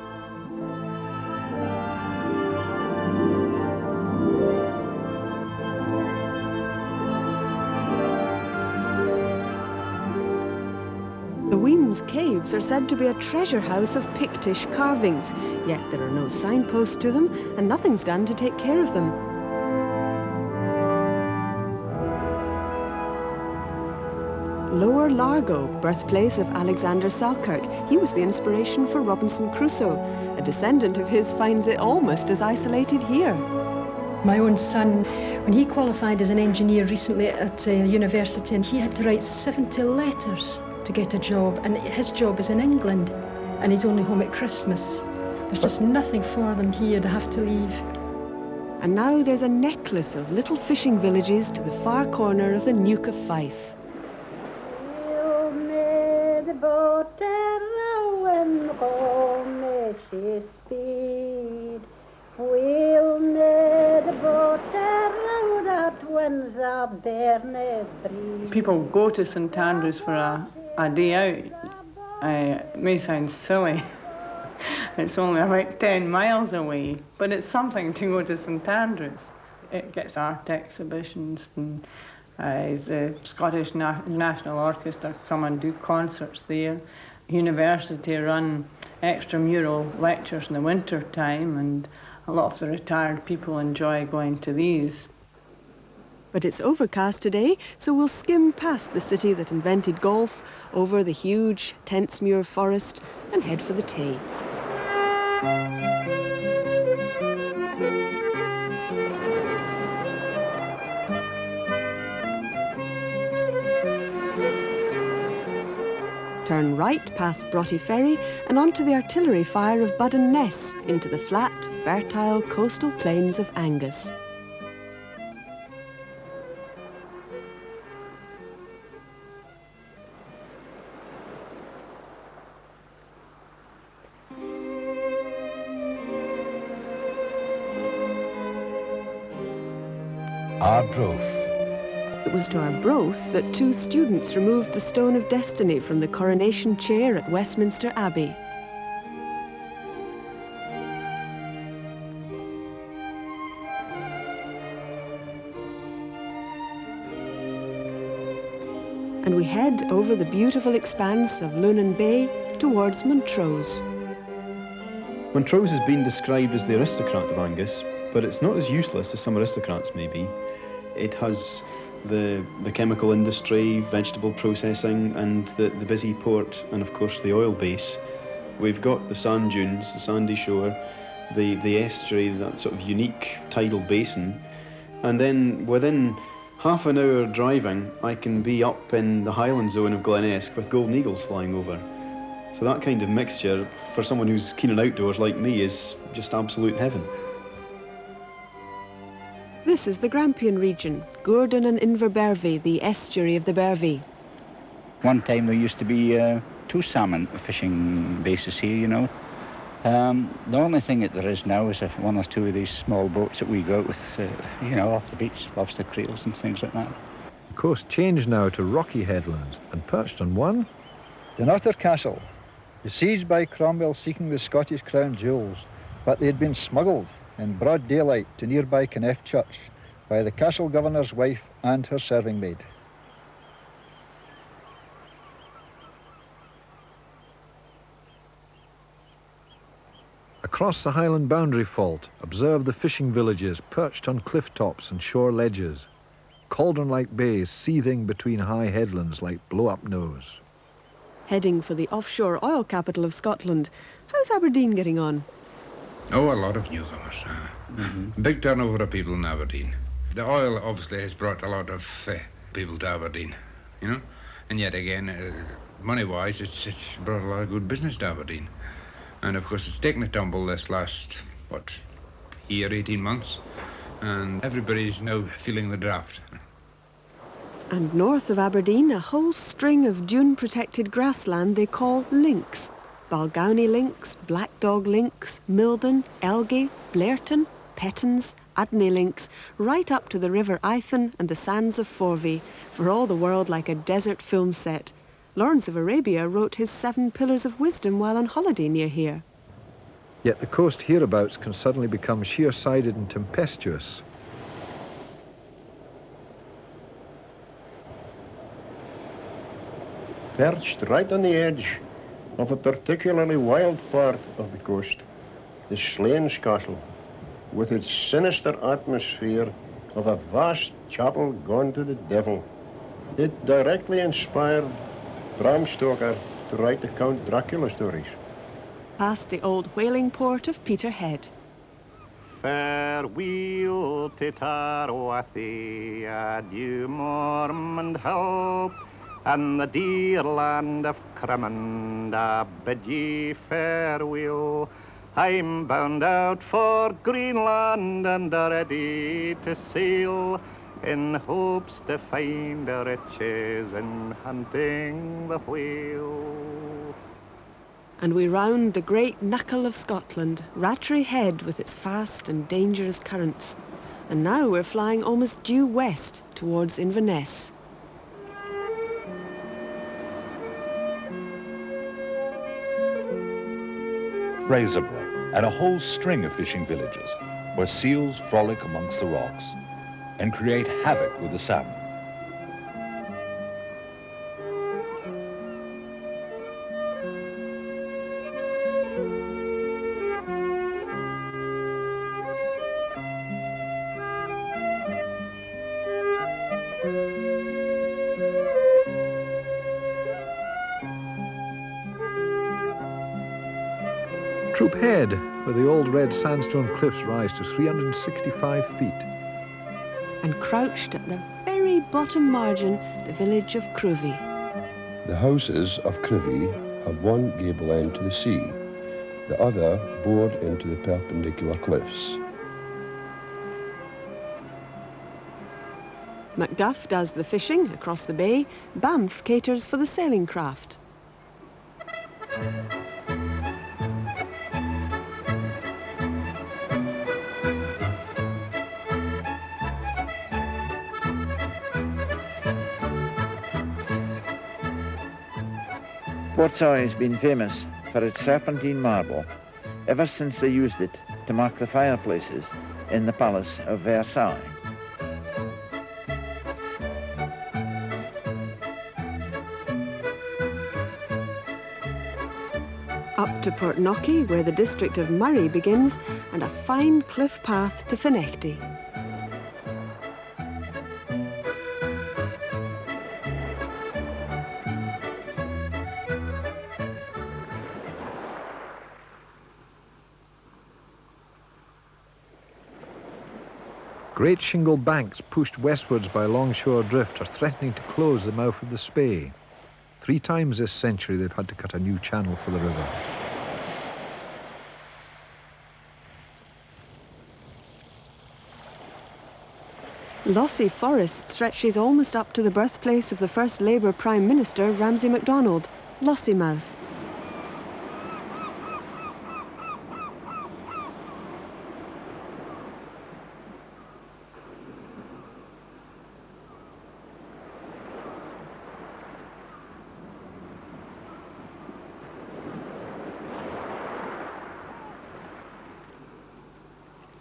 The Weems Caves are said to be a treasure house of Pictish carvings, yet there are no signposts to them and nothing's done to take care of them. Lower Largo, birthplace of Alexander Selkirk. He was the inspiration for Robinson Crusoe. A descendant of his finds it almost as isolated here. My own son, when he qualified as an engineer recently at university, and he had to write 70 letters to get a job, and his job is in England, and he's only home at Christmas. There's just nothing for them here, they have to leave. And now there's a necklace of little fishing villages to the far corner of the Nuke of Fife. People go to St Andrews for a day out. It may sound silly. It's only about 10 miles away, but it's something to go to St Andrews. It gets art exhibitions, and the Scottish National Orchestra come and do concerts there. University run extramural lectures in the winter time, and a lot of the retired people enjoy going to these. But it's overcast today, so we'll skim past the city that invented golf, over the huge Tentsmuir forest, and head for the Tay. Turn right past Broughty Ferry and onto the artillery fire of Budden Ness into the flat, fertile coastal plains of Angus. Arbroath. It was to Arbroath that two students removed the Stone of Destiny from the coronation chair at Westminster Abbey. And we head over the beautiful expanse of Lunan Bay towards Montrose. Montrose has been described as the aristocrat of Angus, but it's not as useless as some aristocrats may be. It has the chemical industry, vegetable processing, and the busy port, and of course the oil base. We've got the sand dunes, the sandy shore, the estuary, that sort of unique tidal basin, and then within half an hour driving, I can be up in the highland zone of Glen Esk with golden eagles flying over. So that kind of mixture, for someone who's keen on outdoors like me, is just absolute heaven. This is the Grampian region, Gourdon and Inverbervie, the estuary of the Bervie. One time there used to be 2 salmon fishing bases here, you know. The only thing that there is now is 1 or 2 of these small boats that we go out with, you know, off the beach, lobster creels and things like that. The coast changed now to rocky headlands, and perched on one, Dunnottar Castle, besieged by Cromwell seeking the Scottish crown jewels, but they had been smuggled in broad daylight to nearby Kneff Church by the castle governor's wife and her serving maid. across the Highland boundary fault, observe the fishing villages perched on cliff tops and shore ledges, cauldron-like bays seething between high headlands like blow-up nose. Heading for the offshore oil capital of Scotland, how's Aberdeen getting on? Oh, a lot of newcomers. Big turnover of people in Aberdeen. The oil obviously has brought a lot of people to Aberdeen, you know. And yet again, money-wise, it's brought a lot of good business to Aberdeen. And of course, it's taken a tumble this last, year, 18 months. and everybody's now feeling the drought. And north of Aberdeen, a whole string of dune-protected grassland they call links. Balgownie links, Black Dog links, Milden, Elgey, Blairton, Pettons, Adney links, right up to the River Eithne and the sands of Forvey, for all the world like a desert film set. Lawrence of Arabia wrote his 7 Pillars of Wisdom while on holiday near here. Yet the coast hereabouts can suddenly become sheer-sided and tempestuous. Perched right on the edge of a particularly wild part of the coast is Slains Castle, with its sinister atmosphere of a vast chapel gone to the devil. It directly inspired Bram Stoker to write the Count Dracula stories. Past the old whaling port of Peterhead. Farewell to Tarwathie, adieu Mormond Hope, and the dear land of Cramond, I bid ye farewell. I'm bound out for Greenland and ready to sail, in hopes to find riches in hunting the whale. And we round the great knuckle of Scotland, Rattray Head with its fast and dangerous currents. And now we're flying almost due west towards Inverness. Fraserburgh, and a whole string of fishing villages where seals frolic amongst the rocks and create havoc with the salmon. Troop Head, where the old red sandstone cliffs rise to 365 feet. And crouched at the very bottom margin, the village of Cruvy. The houses of Cruvy have one gable end to the sea, the other bored into the perpendicular cliffs. Macduff does the fishing across the bay. Banff caters for the sailing craft. Portsoy has been famous for its serpentine marble ever since they used it to mark the fireplaces in the Palace of Versailles. Up to Portnocky, where the district of Murray begins, and a fine cliff path to Fenechty. Great shingle banks pushed westwards by longshore drift are threatening to close the mouth of the Spey. 3 times this century they've had to cut a new channel for the river. Lossy Forest stretches almost up to the birthplace of the first Labour Prime Minister, Ramsay MacDonald, Lossiemouth.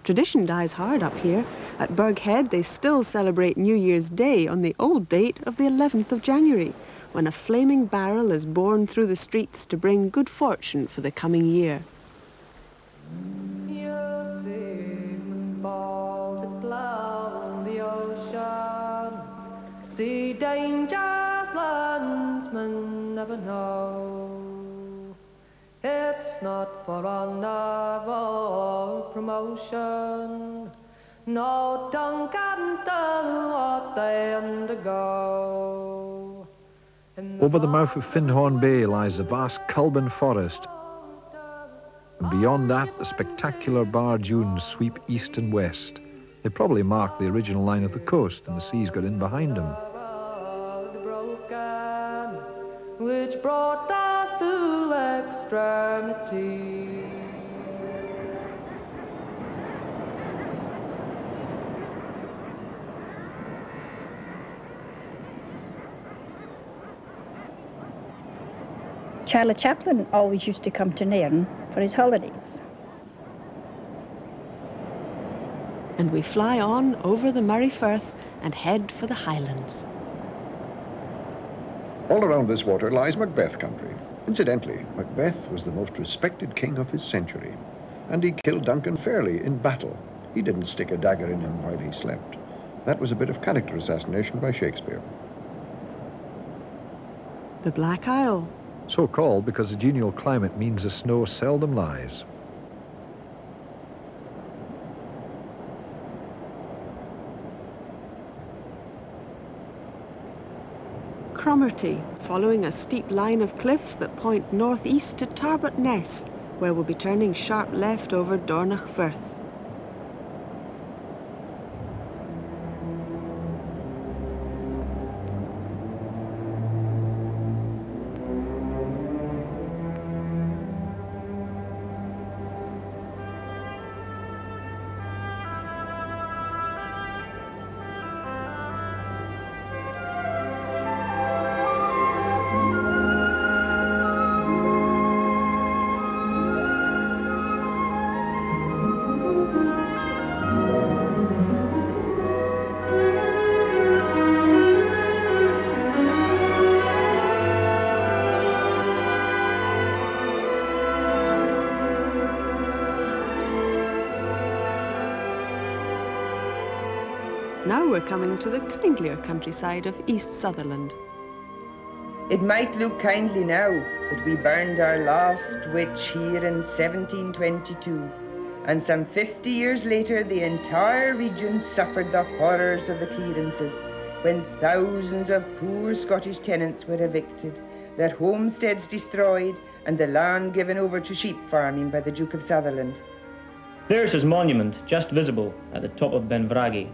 Tradition dies hard up here. At Burghead, they still celebrate New Year's Day on the old date of the 11th of January, when a flaming barrel is borne through the streets to bring good fortune for the coming year. See dangers landsmen never know. It's not for honour or promotion. No tongue can tell what they undergo. Over the mouth of Findhorn Bay lies the vast Culbin Forest. And beyond that, the spectacular Bar Dunes sweep east and west. They probably marked the original line of the coast, and the seas got in behind them. Which brought us to extremity. Charlie Chaplin always used to come to Nairn for his holidays. And we fly on over the Murray Firth and head for the Highlands. All around this water lies Macbeth country. Incidentally, Macbeth was the most respected king of his century, and he killed Duncan fairly in battle. He didn't stick a dagger in him while he slept. That was a bit of character assassination by Shakespeare. The Black Isle. So called because the genial climate means the snow seldom lies. Cromarty, following a steep line of cliffs that point northeast to Tarbot Ness, where we'll be turning sharp left over Dornoch Firth. Now we're coming to the kindlier countryside of East Sutherland. It might look kindly now, but we burned our last witch here in 1722, and some 50 years later the entire region suffered the horrors of the clearances, when thousands of poor Scottish tenants were evicted, their homesteads destroyed, and the land given over to sheep farming by the Duke of Sutherland. There's his monument, just visible at the top of Benvragi.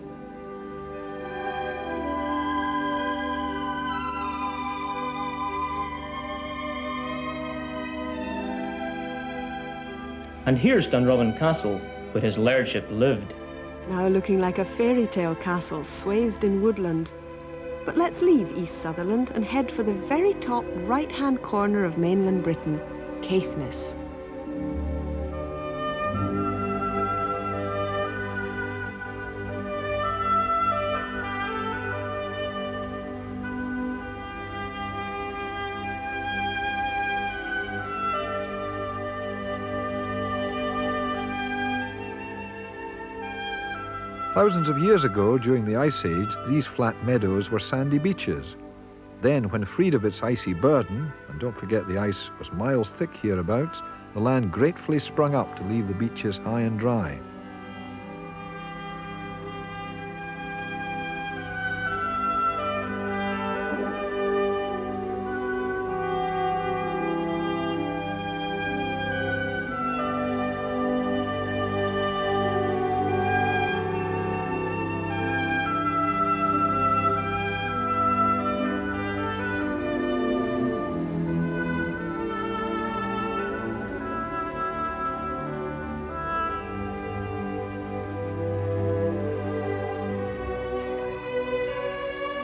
And here's Dunrobin Castle, where his lordship lived. Now looking like a fairy tale castle swathed in woodland. But let's leave East Sutherland and head for the very top right-hand corner of mainland Britain, Caithness. Thousands of years ago, during the Ice Age, these flat meadows were sandy beaches. Then, when freed of its icy burden, and don't forget the ice was miles thick hereabouts, the land gratefully sprung up to leave the beaches high and dry.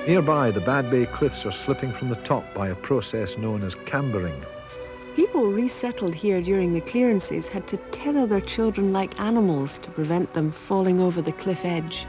Nearby, the Bad Bay Cliffs are slipping from the top by a process known as cambering. People resettled here during the clearances had to tether their children like animals to prevent them falling over the cliff edge.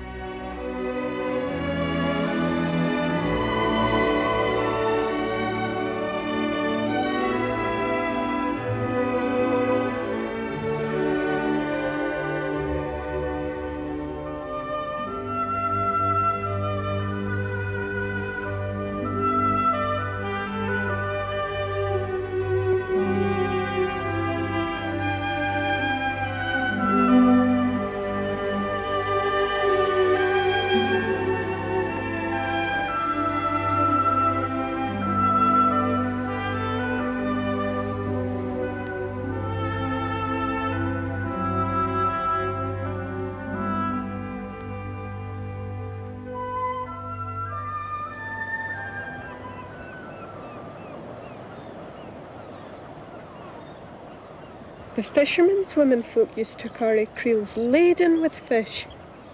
The fishermen's womenfolk used to carry creels laden with fish,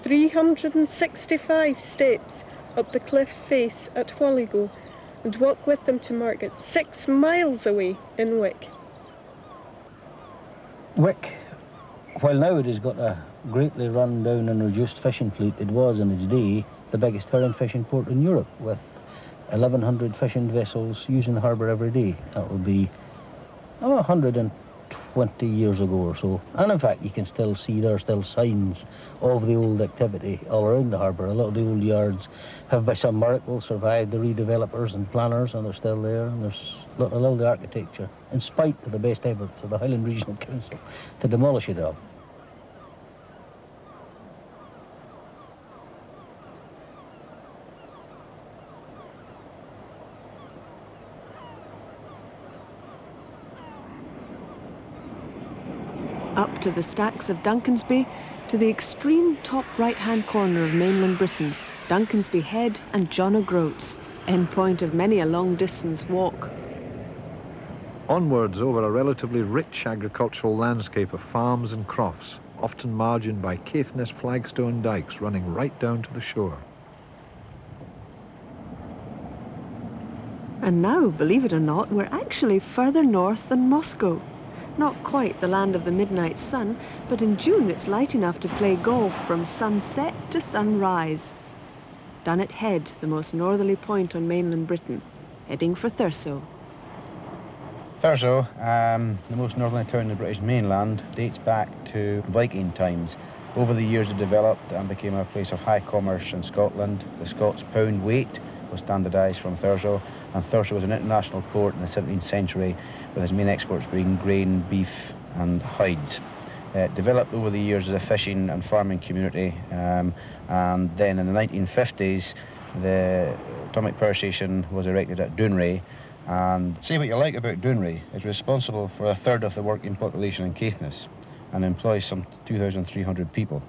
365 steps up the cliff face at Whallego, and walk with them to market 6 miles away in Wick. Wick, while now it has got a greatly run down and reduced fishing fleet, it was in its day the biggest herring fishing port in Europe, with 1,100 fishing vessels using the harbour every day. That would be 120 years ago or so. And in fact, you can still see there are still signs of the old activity all around the harbour. A lot of the old yards have by some miracle survived the redevelopers and planners, and they're still there, and there's a lot of the architecture, in spite of the best efforts of the Highland Regional Council to demolish it all. Up to the stacks of Duncansby, to the extreme top right-hand corner of mainland Britain, Duncansby Head and John O'Groats, endpoint of many a long-distance walk. Onwards over a relatively rich agricultural landscape of farms and crofts, often margined by Caithness flagstone dykes running right down to the shore. And now, believe it or not, we're actually further north than Moscow. Not quite the land of the midnight sun, but in June it's light enough to play golf from sunset to sunrise. Dunnet Head, the most northerly point on mainland Britain, heading for Thurso. Thurso, the most northerly town in the British mainland, dates back to Viking times. Over the years it developed and became a place of high commerce in Scotland. The Scots pound weight was standardised from Thurso, and Thurso was an international port in the 17th century, with its main exports being grain, beef and hides. It developed over the years as a fishing and farming community, and then in the 1950s the atomic power station was erected at Dounreay. And say what you like about Dounreay, it's responsible for 1/3 of the working population in Caithness and employs some 2,300 people.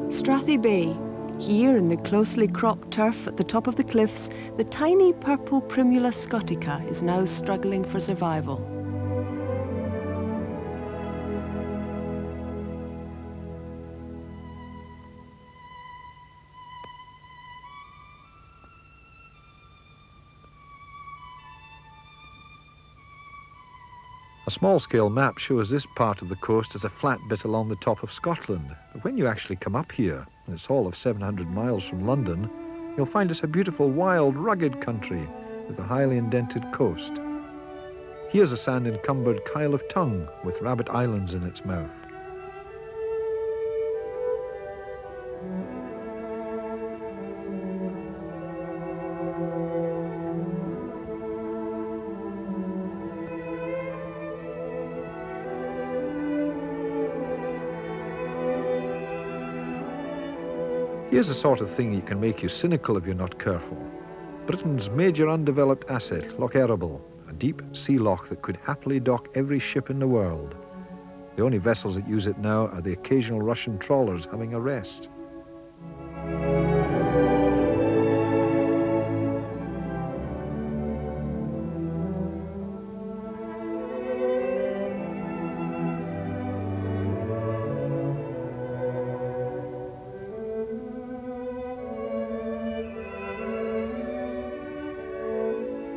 Strathy Bay. Here, in the closely cropped turf at the top of the cliffs, the tiny purple Primula scotica is now struggling for survival. A small-scale map shows this part of the coast as a flat bit along the top of Scotland. But when you actually come up here, and it's all of 700 miles from London, you'll find it's a beautiful, wild, rugged country with a highly indented coast. Here's a sand-encumbered Kyle of Tongue with rabbit islands in its mouth. Here's the sort of thing that can make you cynical if you're not careful. Britain's major undeveloped asset, Loch Erible, a deep sea loch that could happily dock every ship in the world. The only vessels that use it now are the occasional Russian trawlers having a rest.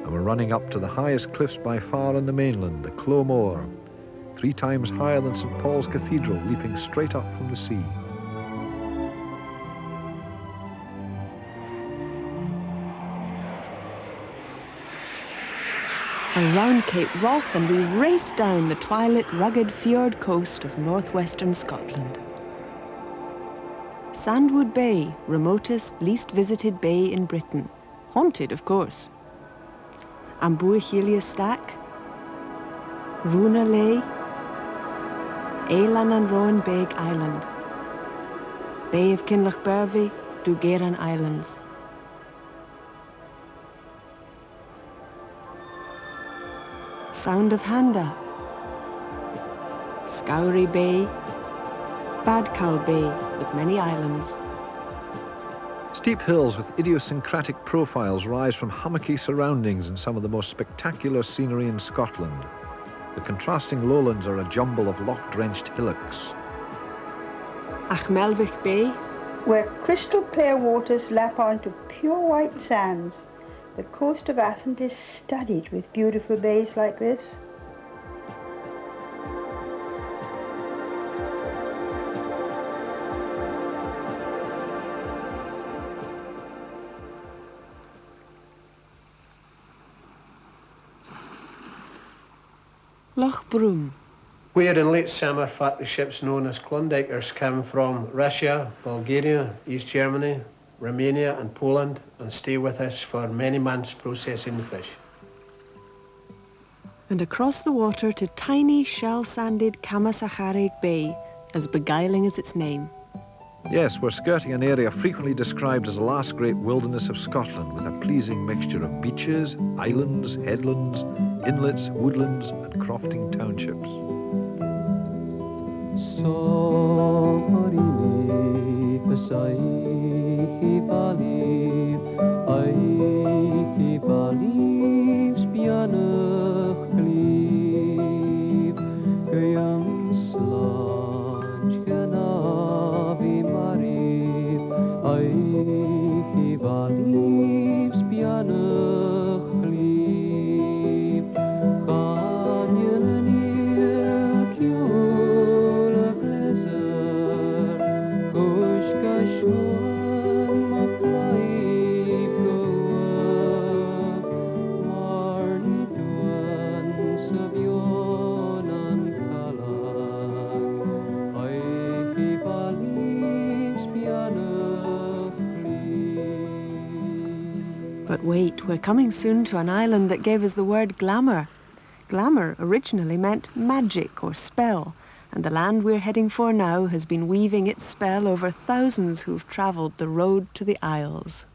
Running up to the highest cliffs by far on the mainland, the Clough Moor, 3 times higher than St. Paul's Cathedral, leaping straight up from the sea. Around Cape Wrath, and we race down the twilit, rugged fjord coast of northwestern Scotland. Sandwood Bay, remotest, least visited bay in Britain. Haunted, of course. Ambuachelia Stack, Runa Lay, Eilan and Rowan Beg Island. Bay of Kinlochbervie, Dugueran Islands. Sound of Handa, Scowry Bay, Badcow Bay with many islands. Steep hills with idiosyncratic profiles rise from hummocky surroundings in some of the most spectacular scenery in Scotland. The contrasting lowlands are a jumble of loch-drenched hillocks. Achmelvich Bay, where crystal clear waters lap onto pure white sands. The coast of Athens is studded with beautiful bays like this. Loch Broom, where in late summer factory ships known as Klondikers came from Russia, Bulgaria, East Germany, Romania and Poland and stay with us for many months processing the fish. and across the water to tiny shell-sanded Camasacharig Bay, as beguiling as its name. Yes, we're skirting an area frequently described as the last great wilderness of Scotland, with a pleasing mixture of beaches, islands, headlands, inlets, woodlands and crofting townships. But wait, we're coming soon to an island that gave us the word glamour. Glamour originally meant magic or spell, and the land we're heading for now has been weaving its spell over thousands who've travelled the road to the Isles.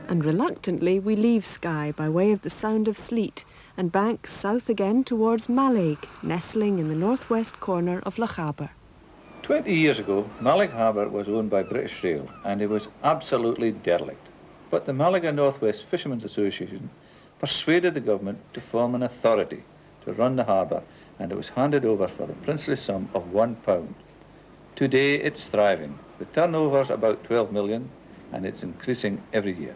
And reluctantly we leave Skye by way of the Sound of Sleat and bank south again towards Mallaig, nestling in the northwest corner of Lochaber. 20 years ago, Mallaig Harbour was owned by British Rail and it was absolutely derelict. But the Malaga Northwest Fishermen's Association persuaded the government to form an authority to run the harbour, and it was handed over for the princely sum of £1. Today it's thriving. The turnover's about 12 million and it's increasing every year.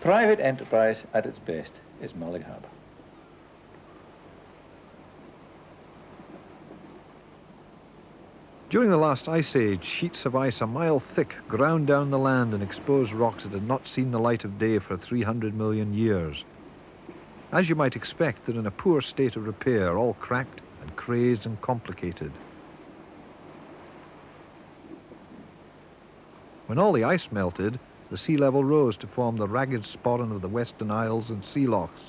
Private enterprise at its best is Mallaig Harbour. During the last ice age, sheets of ice a mile thick ground down the land and exposed rocks that had not seen the light of day for 300 million years. As you might expect, they're in a poor state of repair, all cracked and crazed and complicated. When all the ice melted, the sea level rose to form the ragged sporran of the Western Isles and sea lochs.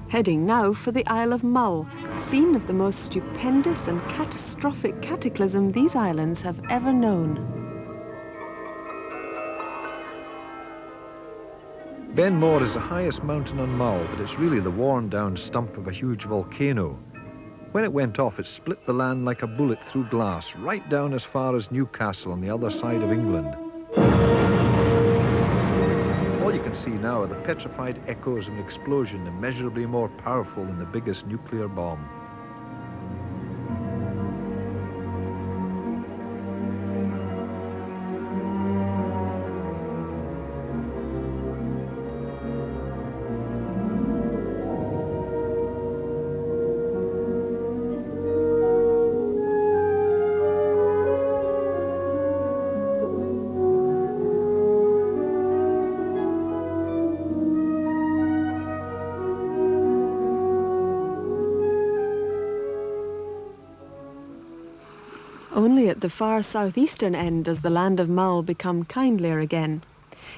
Heading now for the Isle of Mull, scene of the most stupendous and catastrophic cataclysm these islands have ever known. Ben More is the highest mountain on Mull, but it's really the worn-down stump of a huge volcano. When it went off, it split the land like a bullet through glass, right down as far as Newcastle on the other side of England. All you can see now are the petrified echoes of an explosion immeasurably more powerful than the biggest nuclear bomb. Only at the far southeastern end does the land of Mull become kindlier again.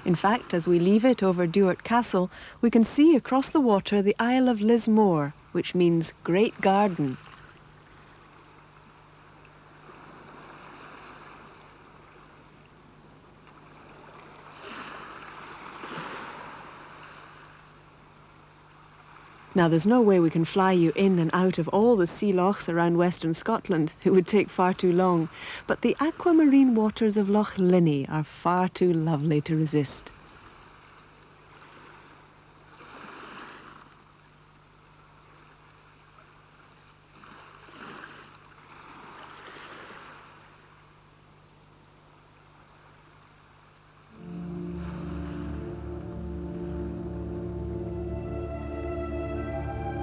In fact, as we leave it over Duart Castle, we can see across the water the Isle of Lismore, which means Great Garden. Now, there's no way we can fly you in and out of all the sea lochs around western Scotland. It would take far too long. But the aquamarine waters of Loch Linnhe are far too lovely to resist.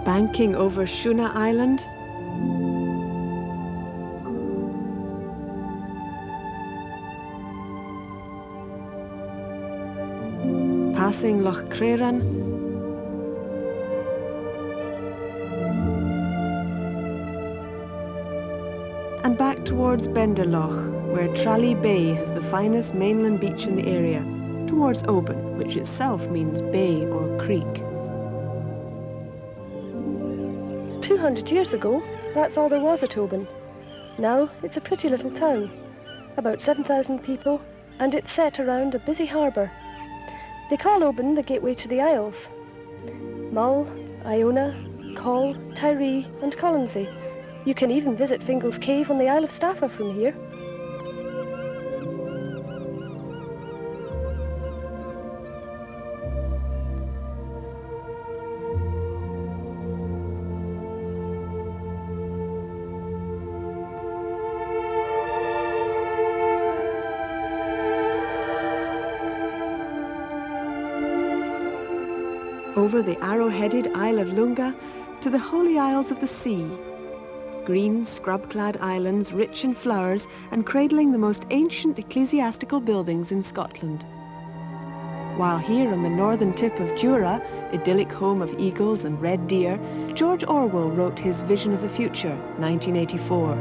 Banking over Shuna Island, passing Loch Creran, and back towards Benderloch, where Tralee Bay has the finest mainland beach in the area, towards Oban, which itself means bay or creek. 200 years ago, that's all there was at Oban. Now it's a pretty little town, about 7,000 people, and it's set around a busy harbour. They call Oban the gateway to the Isles. Mull, Iona, Coll, Tiree and Colonsay. You can even visit Fingal's Cave on the Isle of Staffa from here. Over the arrow-headed Isle of Lunga to the Holy Isles of the Sea. Green, scrub-clad islands rich in flowers and cradling the most ancient ecclesiastical buildings in Scotland. While here on the northern tip of Jura, idyllic home of eagles and red deer, George Orwell wrote his Vision of the Future, 1984.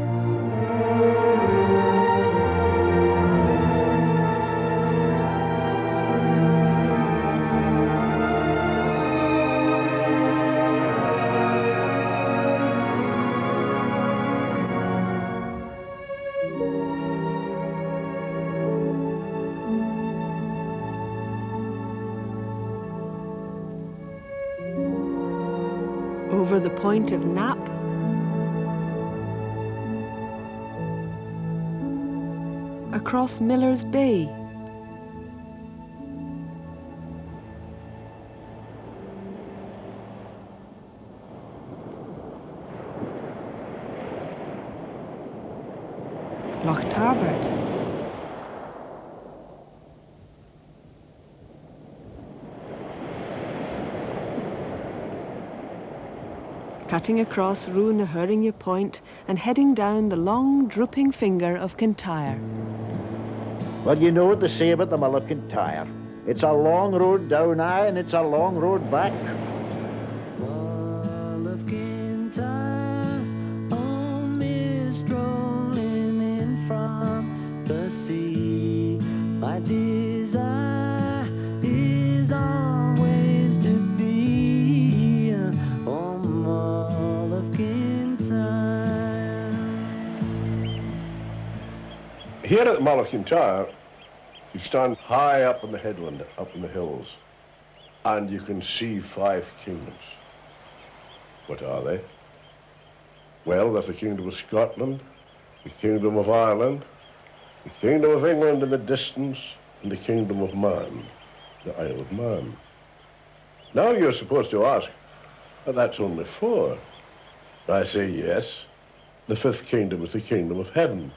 Over the point of Knapp, across Miller's Bay, Loch Tarbert, cutting across Rue na Hurringe Point and heading down the long drooping finger of Kintyre. Well, you know what they say about the Mull of Kintyre. It's a long road down, aye, and it's a long road back. Mull of Kintyre, oh, me strolling in from the sea. My desire is always to be Here at the Mull of Kintyre, you stand high up in the headland, up in the hills, and you can see 5 kingdoms. What are they? Well, there's the Kingdom of Scotland, the Kingdom of Ireland, the Kingdom of England in the distance, and the Kingdom of Man, the Isle of Man. Now you're supposed to ask, but that's only 4. I say yes. The 5th kingdom is the Kingdom of Heaven.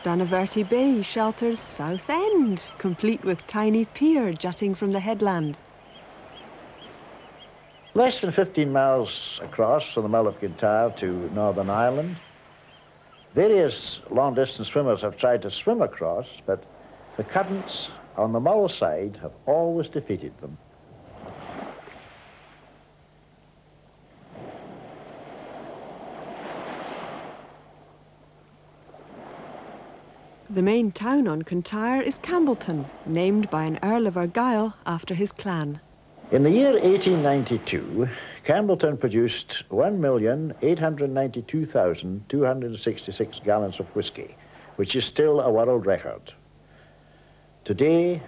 Dunaverty Bay shelters Southend, complete with tiny pier jutting from the headland. Less than 15 miles across from the Mull of Kintyre to Northern Ireland. Various long-distance swimmers have tried to swim across, but the currents on the Mull side have always defeated them. The main town on Kintyre is Campbellton, named by an Earl of Argyll after his clan. In the year 1892, Campbellton produced 1,892,266 gallons of whisky, which is still a world record. Today,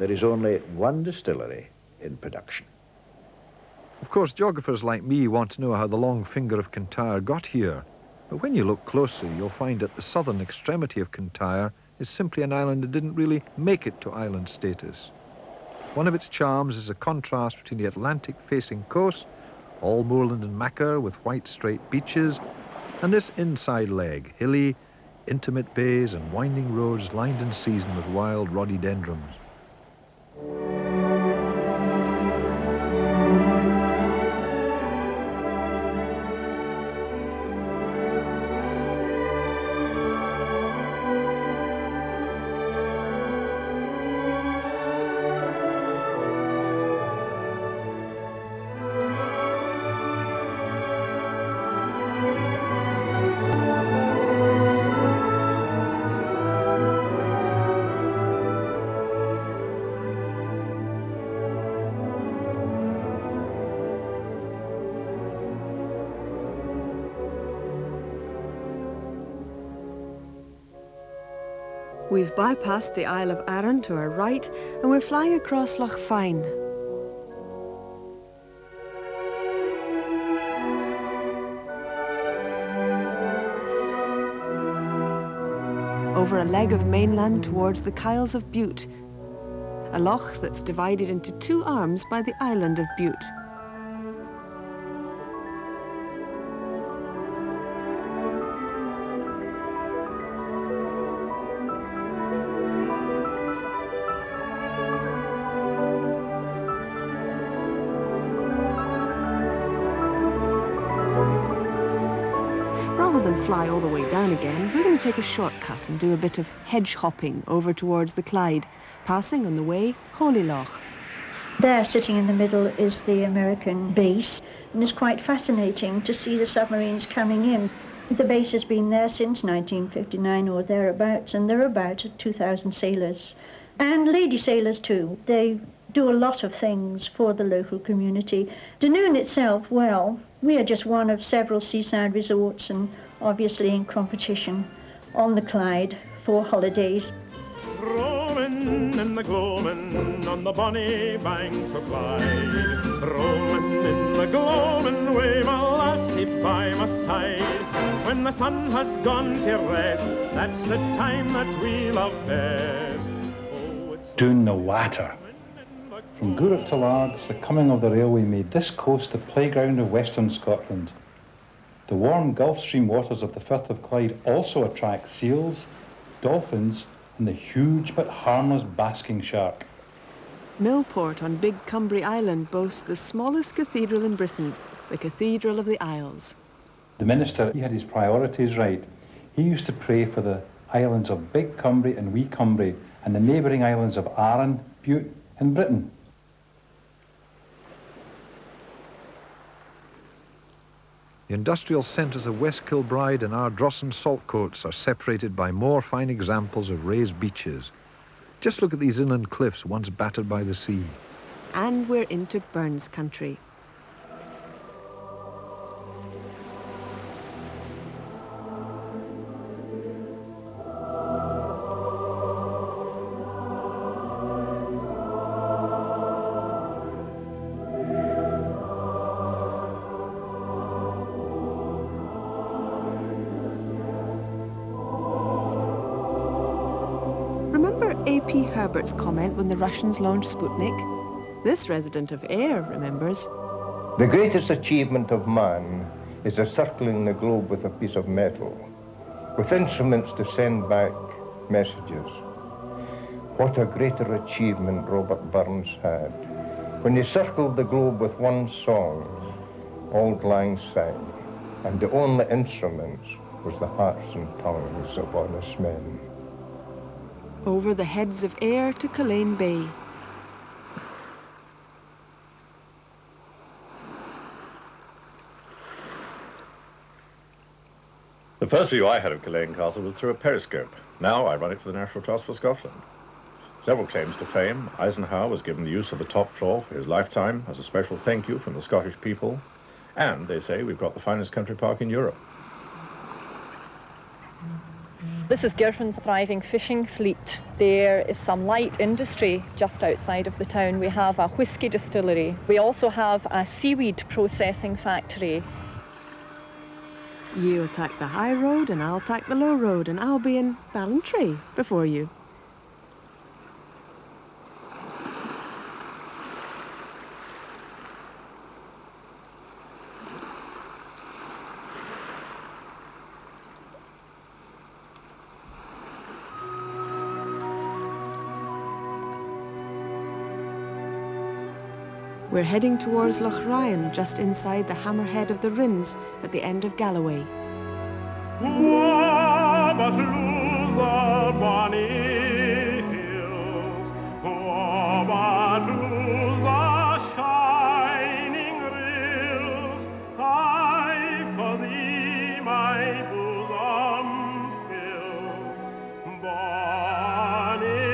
there is only 1 distillery in production. Of course, geographers like me want to know how the long finger of Kintyre got here. But when you look closely, you'll find that the southern extremity of Kintyre is simply an island that didn't really make it to island status. One of its charms is a contrast between the Atlantic-facing coast, all moorland and macker with white straight beaches, and this inside leg, hilly, intimate bays and winding roads lined in season with wild rhododendrons. We've bypassed the Isle of Arran to our right, and we're flying across Loch Fyne. Over a leg of mainland towards the Kyles of Bute, a loch that's divided into 2 arms by the island of Bute. Rather than fly all the way down again, we're going to take a shortcut and do a bit of hedge hopping over towards the Clyde, passing on the way Holyloch. There, sitting in the middle, is the American base, and it's quite fascinating to see the submarines coming in. The base has been there since 1959 or thereabouts, and there are about 2,000 sailors, and lady sailors too. They do a lot of things for the local community. Dunoon itself, well, we are just one of several seaside resorts and obviously in competition on the Clyde for holidays. Roaming in the gloaming on the bonny banks of Clyde, roaming in the gloaming way, my lassie by my side. When the sun has gone to rest, that's the time that we love best. Doon the water. From Gourock to Largs, the coming of the railway made this coast the playground of western Scotland. The warm Gulf Stream waters of the Firth of Clyde also attract seals, dolphins, and the huge but harmless basking shark. Millport on Big Cumbry Island boasts the smallest cathedral in Britain, the Cathedral of the Isles. The minister, he had his priorities right. He used to pray for the islands of Big Cumbry and Wee Cumbry and the neighbouring islands of Arran, Bute and Britain. The industrial centres of West Kilbride and Ardrossan saltcoats are separated by more fine examples of raised beaches. Just look at these inland cliffs once battered by the sea. And we're into Burns country. P. Herbert's comment when the Russians launched Sputnik. This resident of Ayr remembers. The greatest achievement of man is circling the globe with a piece of metal, with instruments to send back messages. What a greater achievement Robert Burns had when he circled the globe with one song, Auld Lang Syne, and the only instruments was the hearts and tongues of honest men. Over the heads of Ayr to Culzean Bay. The first view I had of Culzean Castle was through a periscope. Now I run it for the National Trust for Scotland. Several claims to fame. Eisenhower was given the use of the top floor for his lifetime as a special thank you from the Scottish people. And they say we've got the finest country park in Europe. This is Girffin's thriving fishing fleet. There is some light industry just outside of the town. We have a whisky distillery. We also have a seaweed processing factory. You take the high road and I'll take the low road and I'll be in Ballantrae before you. We're heading towards Loch Ryan, just inside the hammerhead of the Rins at the end of Galloway. But lose the bonny hills, but lose the shining rills, I for thee my bosom fills, bonny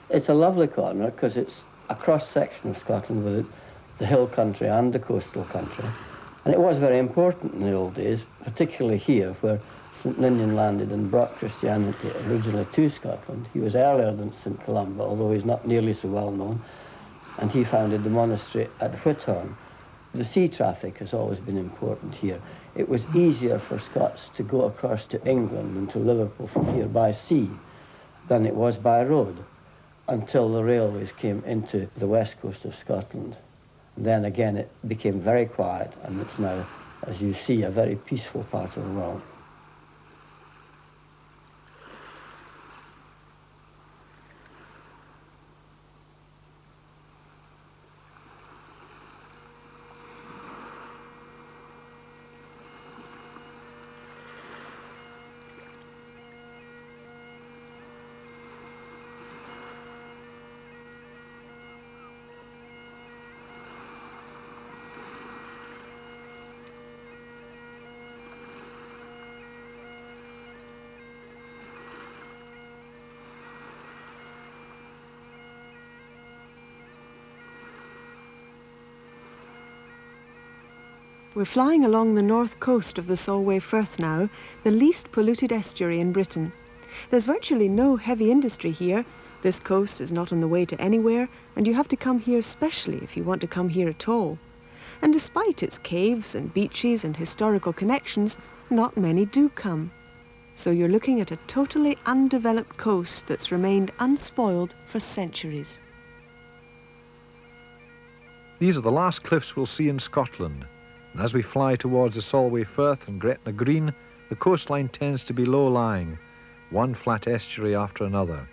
It's a lovely corner because it's a cross-section of Scotland with the hill country and the coastal country. And it was very important in the old days, particularly here where St Ninian landed and brought Christianity originally to Scotland. He was earlier than St Columba, although he's not nearly so well known, and he founded the monastery at Whithorn. The sea traffic has always been important here. It was easier for Scots to go across to England and to Liverpool from here by sea than it was by road, until the railways came into the west coast of Scotland. And then again it became very quiet, and it's now, as you see, a very peaceful part of the world. We're flying along the north coast of the Solway Firth now, the least polluted estuary in Britain. There's virtually no heavy industry here. This coast is not on the way to anywhere, and you have to come here specially if you want to come here at all. And despite its caves and beaches and historical connections, not many do come. So you're looking at a totally undeveloped coast that's remained unspoiled for centuries. These are the last cliffs we'll see in Scotland. And as we fly towards the Solway Firth and Gretna Green, the coastline tends to be low-lying, one flat estuary after another.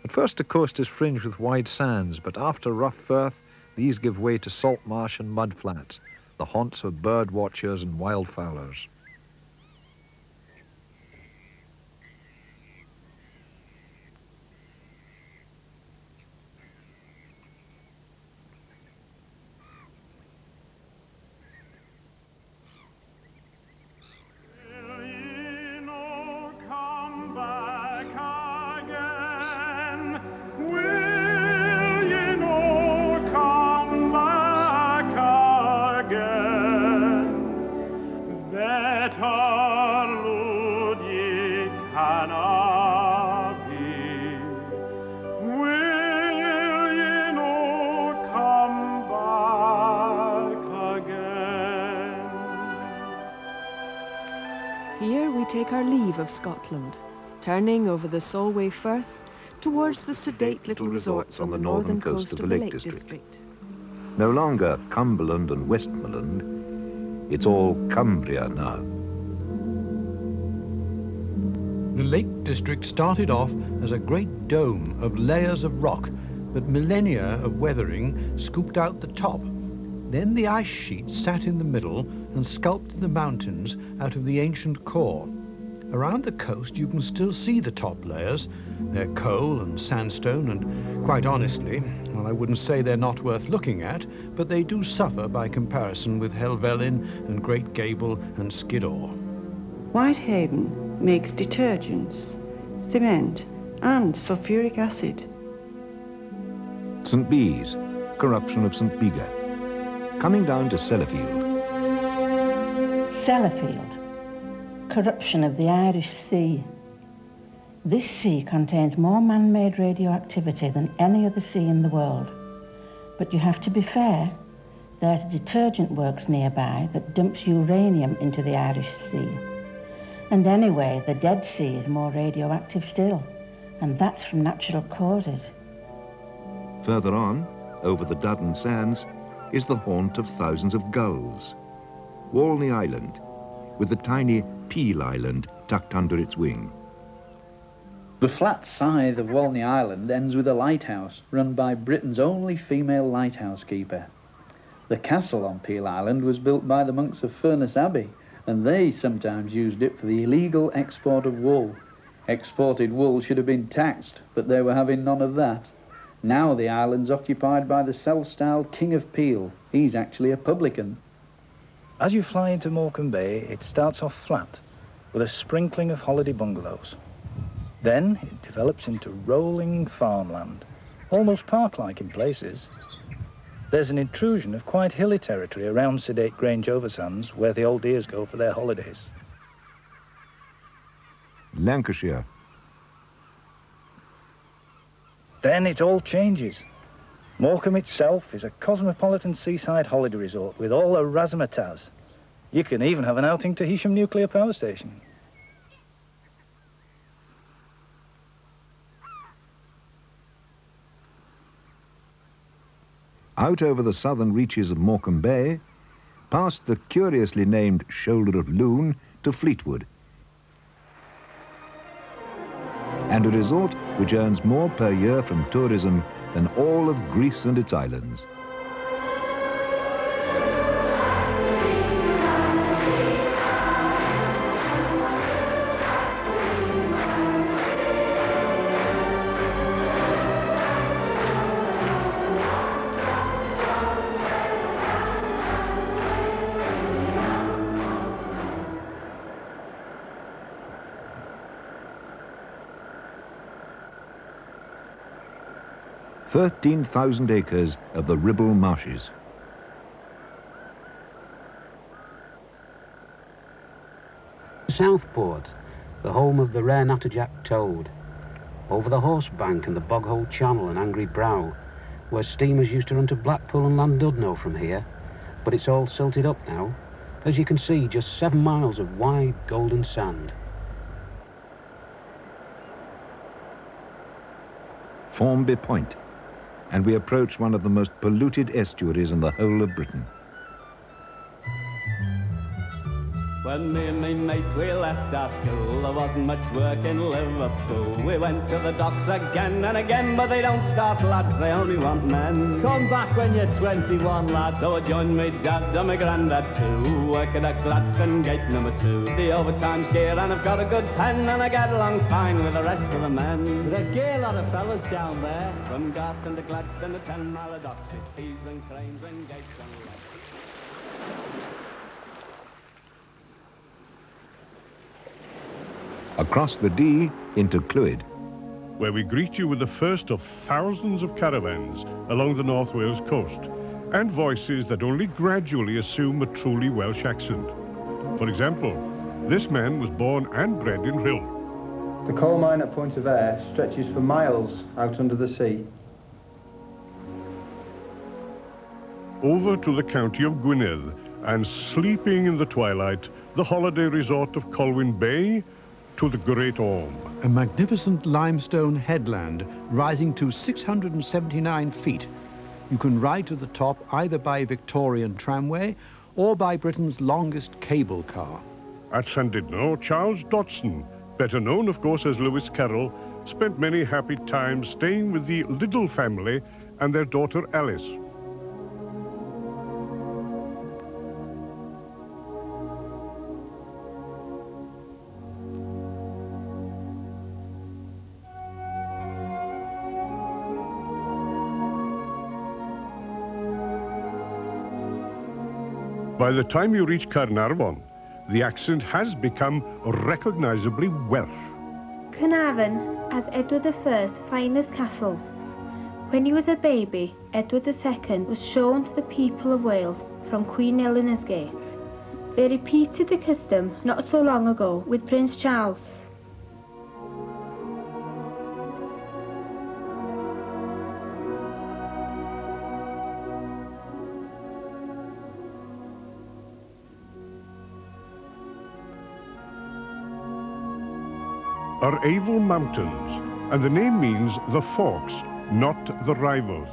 At first the coast is fringed with wide sands, but after rough firth, these give way to salt marsh and mud flats, the haunts of bird watchers and wildfowlers. eve of Scotland, turning over the Solway Firth towards the sedate little resorts on the northern coast of the Lake District. No longer Cumberland and Westmoreland, it's all Cumbria now. The Lake District started off as a great dome of layers of rock, but millennia of weathering scooped out the top. Then the ice sheet sat in the middle and sculpted the mountains out of the ancient core. Around the coast you can still see the top layers. They're coal and sandstone, and quite honestly, well, I wouldn't say they're not worth looking at, but they do suffer by comparison with Helvellyn and Great Gable and Skiddaw. Whitehaven makes detergents, cement and sulfuric acid. St. Bees, corruption of St. Bega. Coming down to Sellafield. Sellafield, corruption of the Irish Sea. This sea contains more man-made radioactivity than any other sea in the world. But you have to be fair. There's a detergent works nearby that dumps uranium into the Irish Sea. And anyway, the Dead Sea is more radioactive still, and that's from natural causes. Further on, over the Duddon Sands, is the haunt of thousands of gulls. Walney Island, with the tiny Peel Island tucked under its wing. The flat side of Walney Island ends with a lighthouse run by Britain's only female lighthouse keeper. The castle on Peel Island was built by the monks of Furness Abbey, and they sometimes used it for the illegal export of wool. Exported wool should have been taxed, but they were having none of that. Now the island's occupied by the self-styled King of Peel. He's actually a publican. As you fly into Morecambe Bay, it starts off flat, with a sprinkling of holiday bungalows. Then it develops into rolling farmland, almost park-like in places. There's an intrusion of quite hilly territory around sedate Grange Oversands, where the old dears go for their holidays. Lancashire. Then it all changes. Morecambe itself is a cosmopolitan seaside holiday resort with all the razzmatazz. You can even have an outing to Heysham Nuclear Power Station. Out over the southern reaches of Morecambe Bay, past the curiously named Shoulder of Loon to Fleetwood. And a resort which earns more per year from tourism than all of Greece and its islands. "13,000 acres of the Ribble Marshes. Southport, the home of the rare natterjack toad. Over the Horsebank and the Boghole Channel and Angry Brow, where steamers used to run to Blackpool and Llandudno from here, but it's all silted up now. As you can see, just 7 miles of wide golden sand. Formby Point, and we approach one of the most polluted estuaries in the whole of Britain. When me and me mates we left our school, there wasn't much work in Liverpool. We went to the docks again and again, but they don't start lads, they only want men. Come back when you're 21 lads. So I joined me dad and my granddad too, working at Gladstone Gate number 2. The overtime's gear and I've got a good pen, and I get along fine with the rest of the men. There's a gay lot of fellas down there, from Garston to Gladstone, a 10-mile of docks, it's peas and cranes and gates and legs. Across the Dee into Clwyd, where we greet you with the first of thousands of caravans along the North Wales coast, and voices that only gradually assume a truly Welsh accent. For example, this man was born and bred in Rhyl. The coal mine at Point of Ayre stretches for miles out under the sea. Over to the county of Gwynedd, and sleeping in the twilight, the holiday resort of Colwyn Bay, to the Great Orme. A magnificent limestone headland rising to 679 feet. You can ride to the top either by Victorian tramway or by Britain's longest cable car. At Llandudno, Charles Dodson, better known of course as Lewis Carroll, spent many happy times staying with the Liddell family and their daughter Alice. By the time you reach Caernarfon, the accent has become recognisably Welsh. Caernarfon has Edward I's finest castle. When he was a baby, Edward II was shown to the people of Wales from Queen Eleanor's gate. They repeated the custom not so long ago with Prince Charles. Are Avon Mountains, and the name means the forks, not the rivals.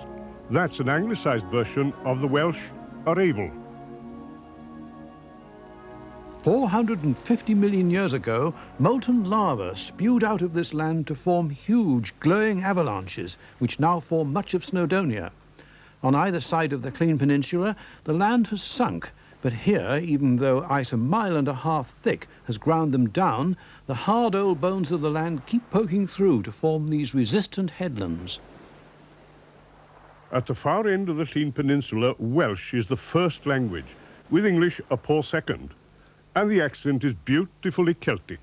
That's an anglicised version of the Welsh Aravel. 450 million years ago, molten lava spewed out of this land to form huge glowing avalanches, which now form much of Snowdonia. On either side of the Clean Peninsula, the land has sunk, but here, even though ice 1.5 miles thick has ground them down, the hard old bones of the land keep poking through to form these resistant headlands. At the far end of the Clean Peninsula, Welsh is the first language, with English a poor second, and the accent is beautifully Celtic.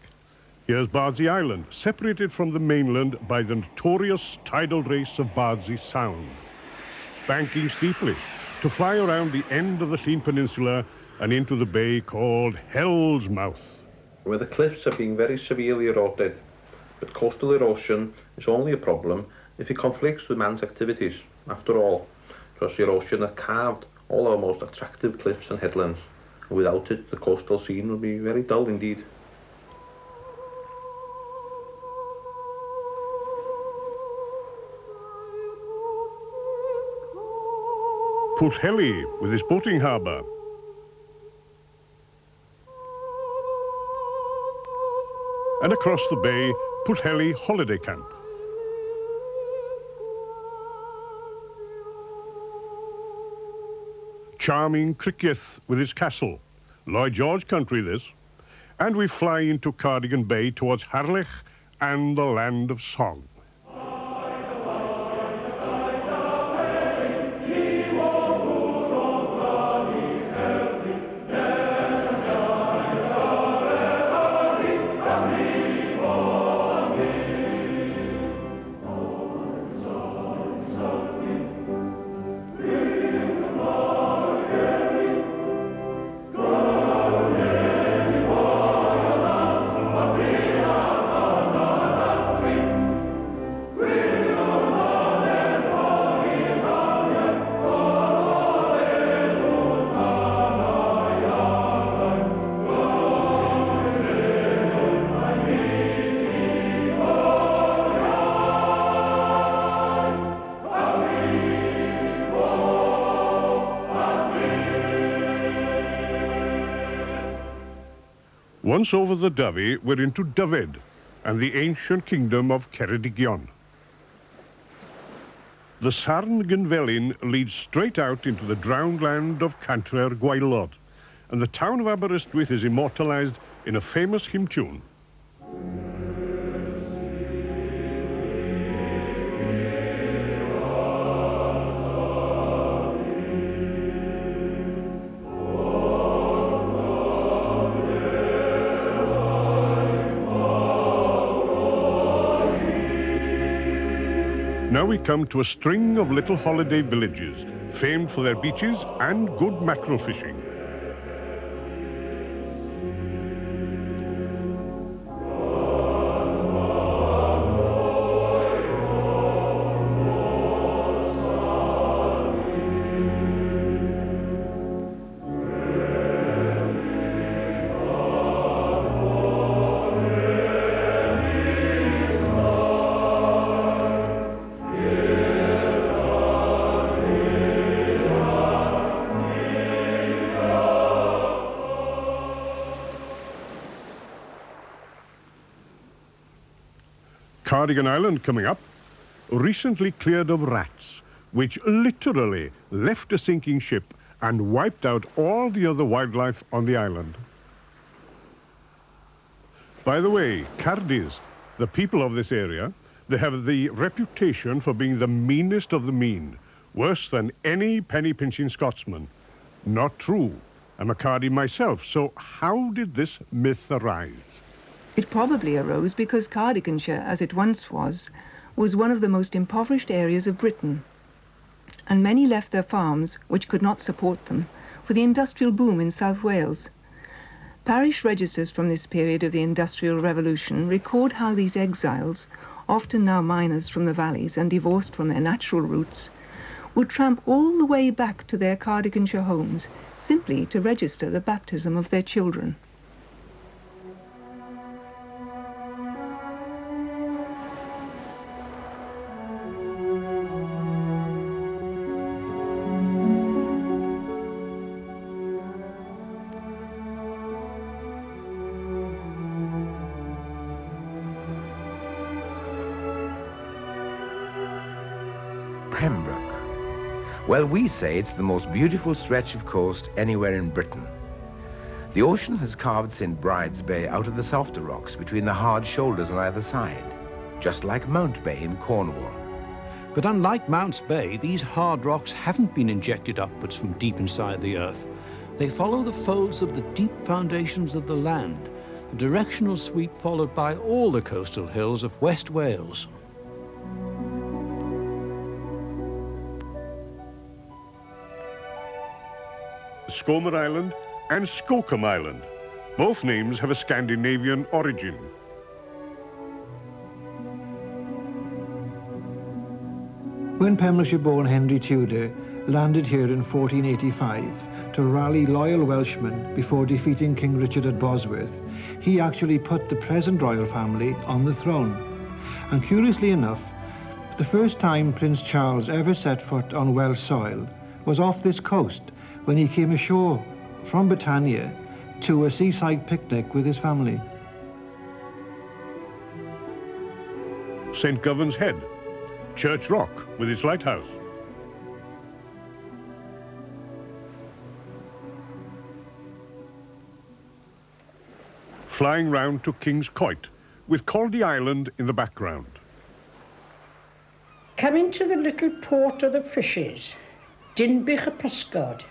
Here's Bardsey Island, separated from the mainland by the notorious tidal race of Bardsey Sound. Banking steeply to fly around the end of the Clean Peninsula and into the bay called Hell's Mouth. Where the cliffs are being very severely eroded, but coastal erosion is only a problem if it conflicts with man's activities. After all, because erosion has carved all our most attractive cliffs and headlands, and without it the coastal scene would be very dull indeed. Pwllheli, with its boating harbour. And across the bay, Pwllheli Holiday Camp. Charming Criccieth with its castle. Lloyd George country this. And we fly into Cardigan Bay towards Harlech and the land of song. Once over the Dyfi, we're into Dyfed and the ancient kingdom of Ceredigion. The Sarn Gynfelin leads straight out into the drowned land of Cantre'r Gwaelod, and the town of Aberystwyth is immortalised in a famous hymn tune. Now we come to a string of little holiday villages, famed for their beaches and good mackerel fishing. Cardigan Island coming up, recently cleared of rats, which literally left a sinking ship and wiped out all the other wildlife on the island. By the way, Cardis, the people of this area, they have the reputation for being the meanest of the mean, worse than any penny-pinching Scotsman. Not true. I'm a Cardi myself, so how did this myth arise? It probably arose because Cardiganshire, as it once was one of the most impoverished areas of Britain, and many left their farms, which could not support them, for the industrial boom in South Wales. Parish registers from this period of the Industrial Revolution record how these exiles, often now miners from the valleys and divorced from their natural roots, would tramp all the way back to their Cardiganshire homes simply to register the baptism of their children. Pembroke. Well, we say it's the most beautiful stretch of coast anywhere in Britain. The ocean has carved St. Bride's Bay out of the softer rocks between the hard shoulders on either side, just like Mount Bay in Cornwall. But unlike Mounts Bay, these hard rocks haven't been injected upwards from deep inside the earth. They follow the folds of the deep foundations of the land, a directional sweep followed by all the coastal hills of West Wales. Skomer Island and Skocum Island. Both names have a Scandinavian origin. When Pembrokeshire-born Henry Tudor landed here in 1485 to rally loyal Welshmen before defeating King Richard at Bosworth, he actually put the present royal family on the throne. And curiously enough, the first time Prince Charles ever set foot on Welsh soil was off this coast, when he came ashore from Britannia to a seaside picnic with his family. St. Govan's Head, Church Rock with its lighthouse. Flying round to King's Coit, with Caldy Island in the background. Coming to the little port of the fishes, Dinbych a Pysgod.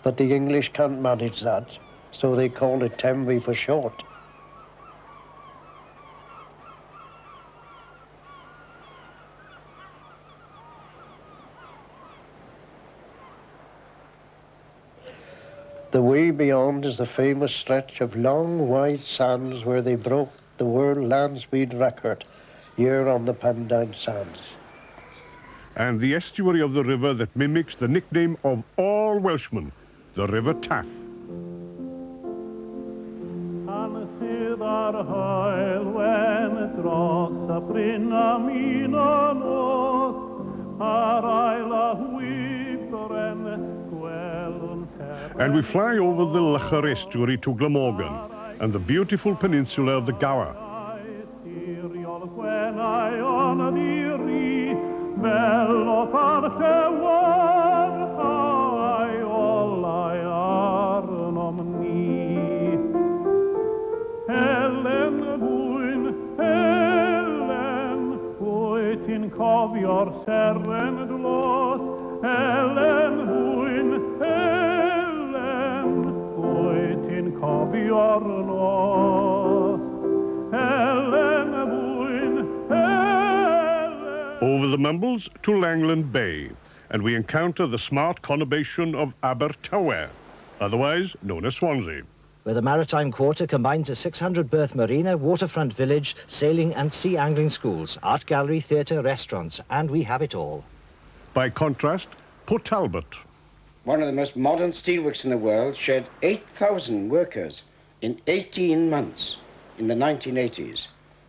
But the English can't manage that, so they call it Tenby for short. The way beyond is the famous stretch of long, wide sands where they broke the world land speed record here on the Pendine Sands. And the estuary of the river that mimics the nickname of all Welshmen, the River Taff. And we fly over the Locher estuary to Glamorgan and the beautiful peninsula of the Gower. Over the Mumbles to Langland Bay, and we encounter the smart conurbation of Abertawe, otherwise known as Swansea, where the Maritime Quarter combines a 600-berth marina, waterfront village, sailing and sea angling schools, art gallery, theatre, restaurants, and we have it all. By contrast, Port Talbot. One of the most modern steelworks in the world shed 8,000 workers in 18 months in the 1980s.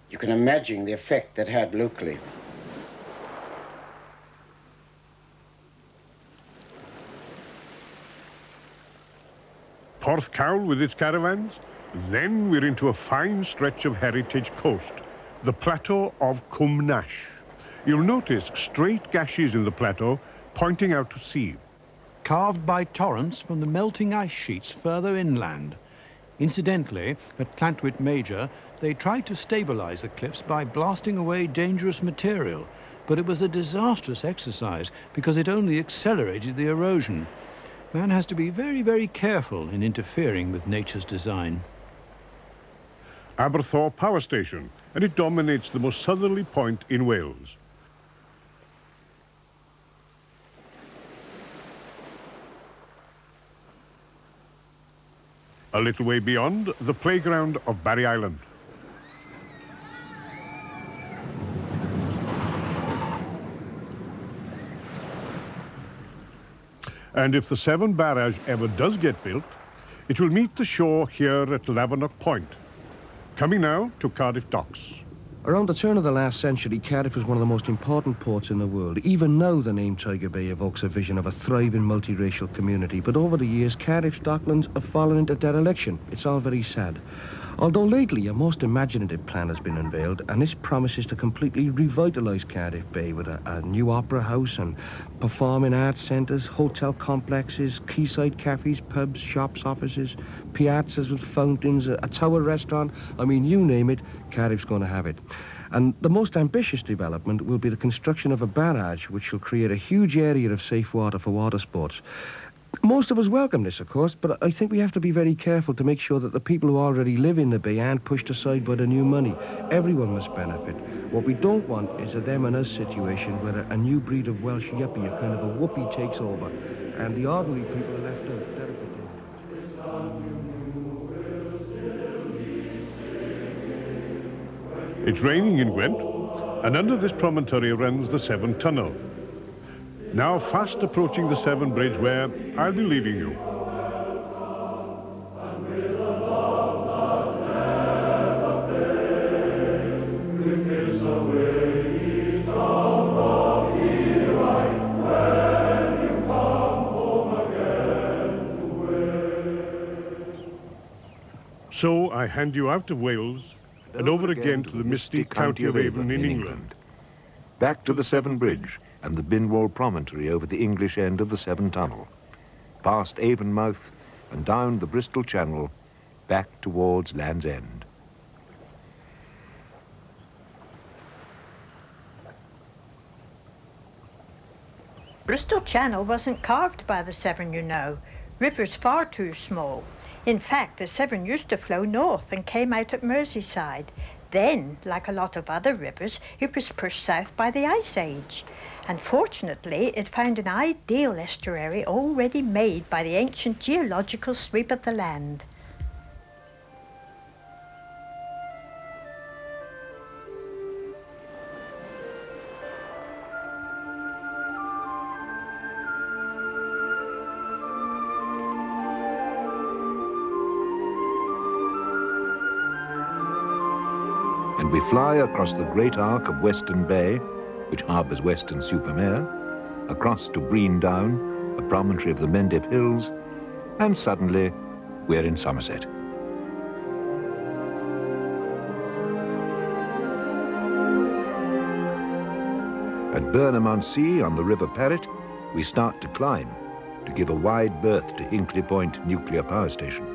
You can imagine the effect that had locally. Porthcawl with its caravans. Then we're into a fine stretch of heritage coast, the plateau of Cumnash. You'll notice straight gashes in the plateau pointing out to sea. Carved by torrents from the melting ice sheets further inland. Incidentally, at Llantwit Major, they tried to stabilize the cliffs by blasting away dangerous material, but it was a disastrous exercise because it only accelerated the erosion. Man has to be very, very careful in interfering with nature's design. Aberthaw Power Station, and it dominates the most southerly point in Wales. A little way beyond, the playground of Barry Island. And if the Severn Barrage ever does get built, it will meet the shore here at Lavernock Point. Coming now to Cardiff Docks. Around the turn of the last century, Cardiff was one of the most important ports in the world. Even now, the name Tiger Bay evokes a vision of a thriving multiracial community. But over the years, Cardiff's docklands have fallen into dereliction. It's all very sad. Although lately, a most imaginative plan has been unveiled, and this promises to completely revitalise Cardiff Bay with a new opera house and performing arts centres, hotel complexes, quayside cafes, pubs, shops, offices, piazzas with fountains, a tower restaurant. I mean, you name it, Cardiff's going to have it. And the most ambitious development will be the construction of a barrage, which will create a huge area of safe water for water sports. Most of us welcome this, of course, but I think we have to be very careful to make sure that the people who already live in the bay aren't pushed aside by the new money. Everyone must benefit. What we don't want is a them and us situation where a new breed of Welsh yuppie, a kind of a whoopee, takes over, and the ordinary people are left out. It's raining in Gwent, and under this promontory runs the Severn Tunnel. Now fast approaching the Severn Bridge, where I'll be leaving you. So I hand you out of Wales and over again to the misty county of Avon in England. Back to the Severn Bridge and the Binwall promontory over the English end of the Severn Tunnel, past Avonmouth and down the Bristol Channel, back towards Land's End. Bristol Channel wasn't carved by the Severn, you know. River's far too small. In fact, the Severn used to flow north and came out at Merseyside. Then, like a lot of other rivers, it was pushed south by the Ice Age. And fortunately, it found an ideal estuary already made by the ancient geological sweep of the land. And we fly across the great arc of Western Bay, which harbours Weston-super-Mare, across to Breen Down, a promontory of the Mendip Hills, and suddenly we're in Somerset. At Burnham-on-Sea on the River Parrett, we start to climb to give a wide berth to Hinkley Point Nuclear Power Station.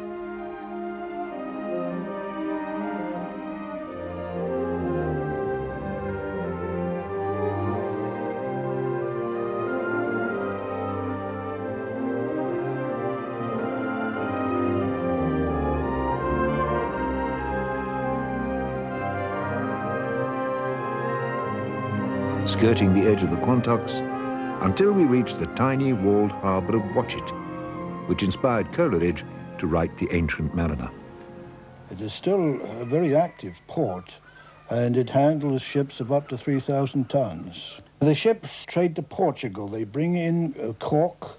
Skirting the edge of the Quantocks until we reach the tiny walled harbour of Watchet, which inspired Coleridge to write The Ancient Mariner. It is still a very active port, and it handles ships of up to 3,000 tons. The ships trade to Portugal. They bring in cork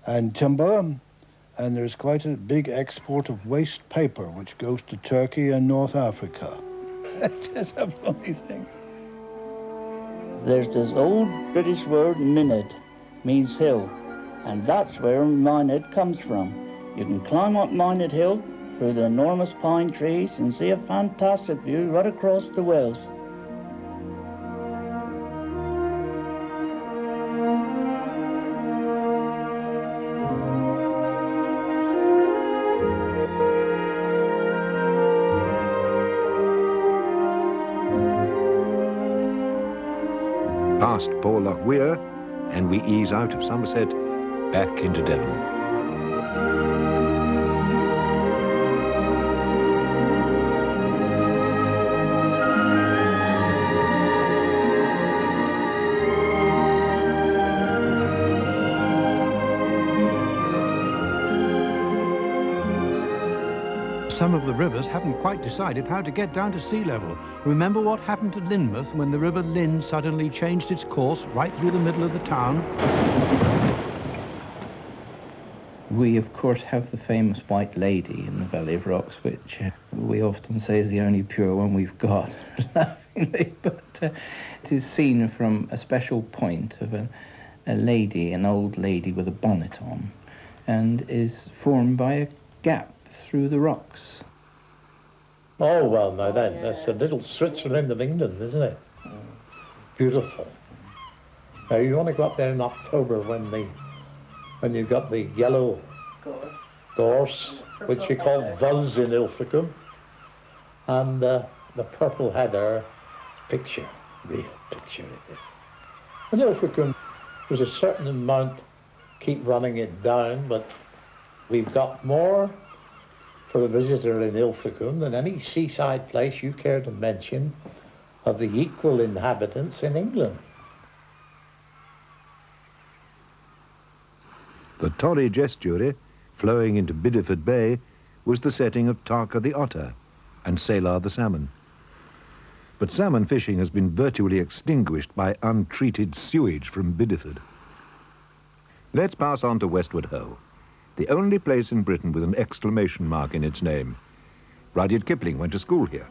and timber, and there's quite a big export of waste paper, which goes to Turkey and North Africa. That's just a funny thing. There's this old British word minid, means hill, and that's where Minid comes from. You can climb up Minid Hill through the enormous pine trees and see a fantastic view right across the Wells. Past Porlock Weir, and we ease out of Somerset, back into Devon. Some of the rivers haven't quite decided how to get down to sea level. Remember what happened to Lynmouth when the River Lynn suddenly changed its course right through the middle of the town? We, of course, have the famous White Lady in the Valley of Rocks, which we often say is the only pure one we've got, laughingly, but it is seen from a special point of a lady, an old lady with a bonnet on, and is formed by a gap through the rocks. Oh, well, now then, that's the little Switzerland of England, isn't it? Beautiful. Now, you want to go up there in October when you've got the yellow gorse, which we call Vuz in Ilfracombe, and the purple heather. It's picture, real picture it is. In Ilfracombe, there's a certain amount, keep running it down, but we've got more for a visitor in Ilfracombe than any seaside place you care to mention of the equal inhabitants in England. The Torridge estuary, flowing into Bideford Bay, was the setting of Tarka the otter and Salar the salmon. But salmon fishing has been virtually extinguished by untreated sewage from Bideford. Let's pass on to Westward Ho, the only place in Britain with an exclamation mark in its name. Rudyard Kipling went to school here.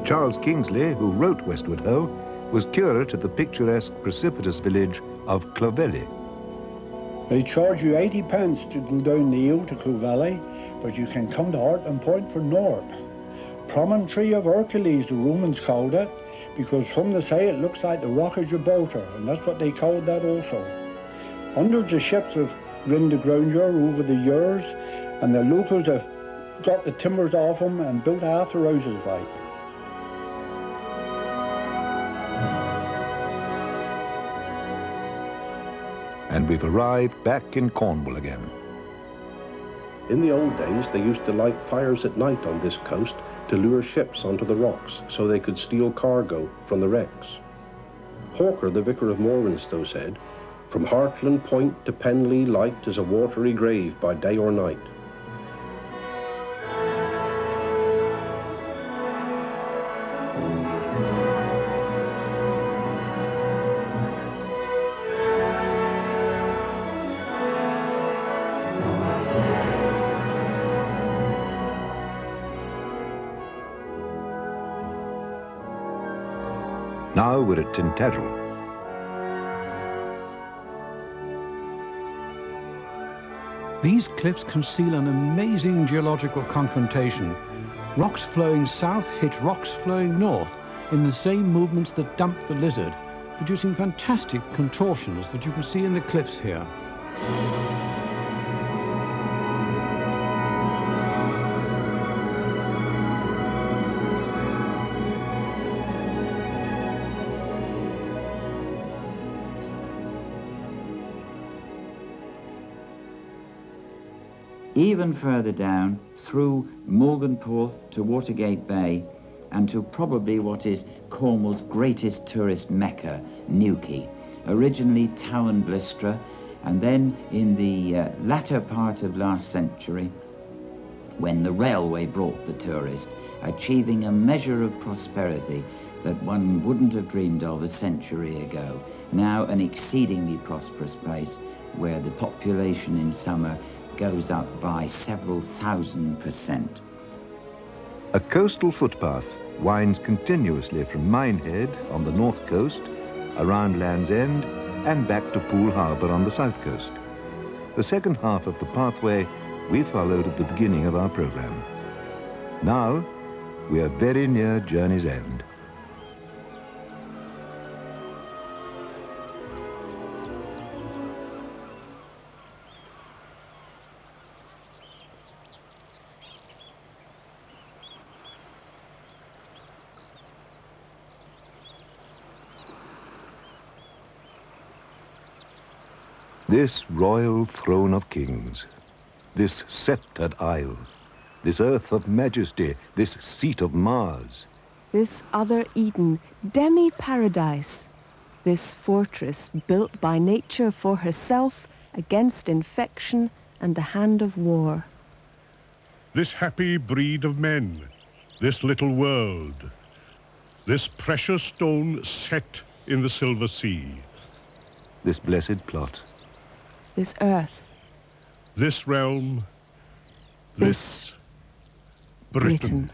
Charles Kingsley, who wrote Westward Ho, was curate at the picturesque precipitous village of Clovelly. They charge you 80 pence to go down the Eel to Clovelly, but you can come to Hartland Point for north. Promontory of Hercules, the Romans called it, because from the side it looks like the Rock of Gibraltar, and that's what they called that also. Hundreds of ships have ridden the ground here over the years, and the locals have got the timbers off them and built half the houses like. And we've arrived back in Cornwall again. In the old days, they used to light fires at night on this coast to lure ships onto the rocks so they could steal cargo from the wrecks. Hawker, the vicar of Morwenstow, said, "From Hartland Point to Penlee light is a watery grave by day or night." Now we're at Tintagel. These cliffs conceal an amazing geological confrontation. Rocks flowing south hit rocks flowing north in the same movements that dumped the lizard, producing fantastic contortions that you can see in the cliffs here. Even further down, through Morganporth to Watergate Bay, and to probably what is Cornwall's greatest tourist mecca, Newquay, originally Towan Blistra, and then in the latter part of last century, when the railway brought the tourist, achieving a measure of prosperity that one wouldn't have dreamed of a century ago. Now an exceedingly prosperous place where the population in summer goes up by several thousand%. A coastal footpath winds continuously from Minehead on the north coast, around Land's End, and back to Poole Harbour on the south coast. The second half of the pathway we followed at the beginning of our programme. Now, we are very near Journey's End. This royal throne of kings, this sceptred isle, this earth of majesty, this seat of Mars, this other Eden, demi-paradise, this fortress built by nature for herself against infection and the hand of war. This happy breed of men, this little world, this precious stone set in the silver sea. This blessed plot. This earth. This realm. This Britain.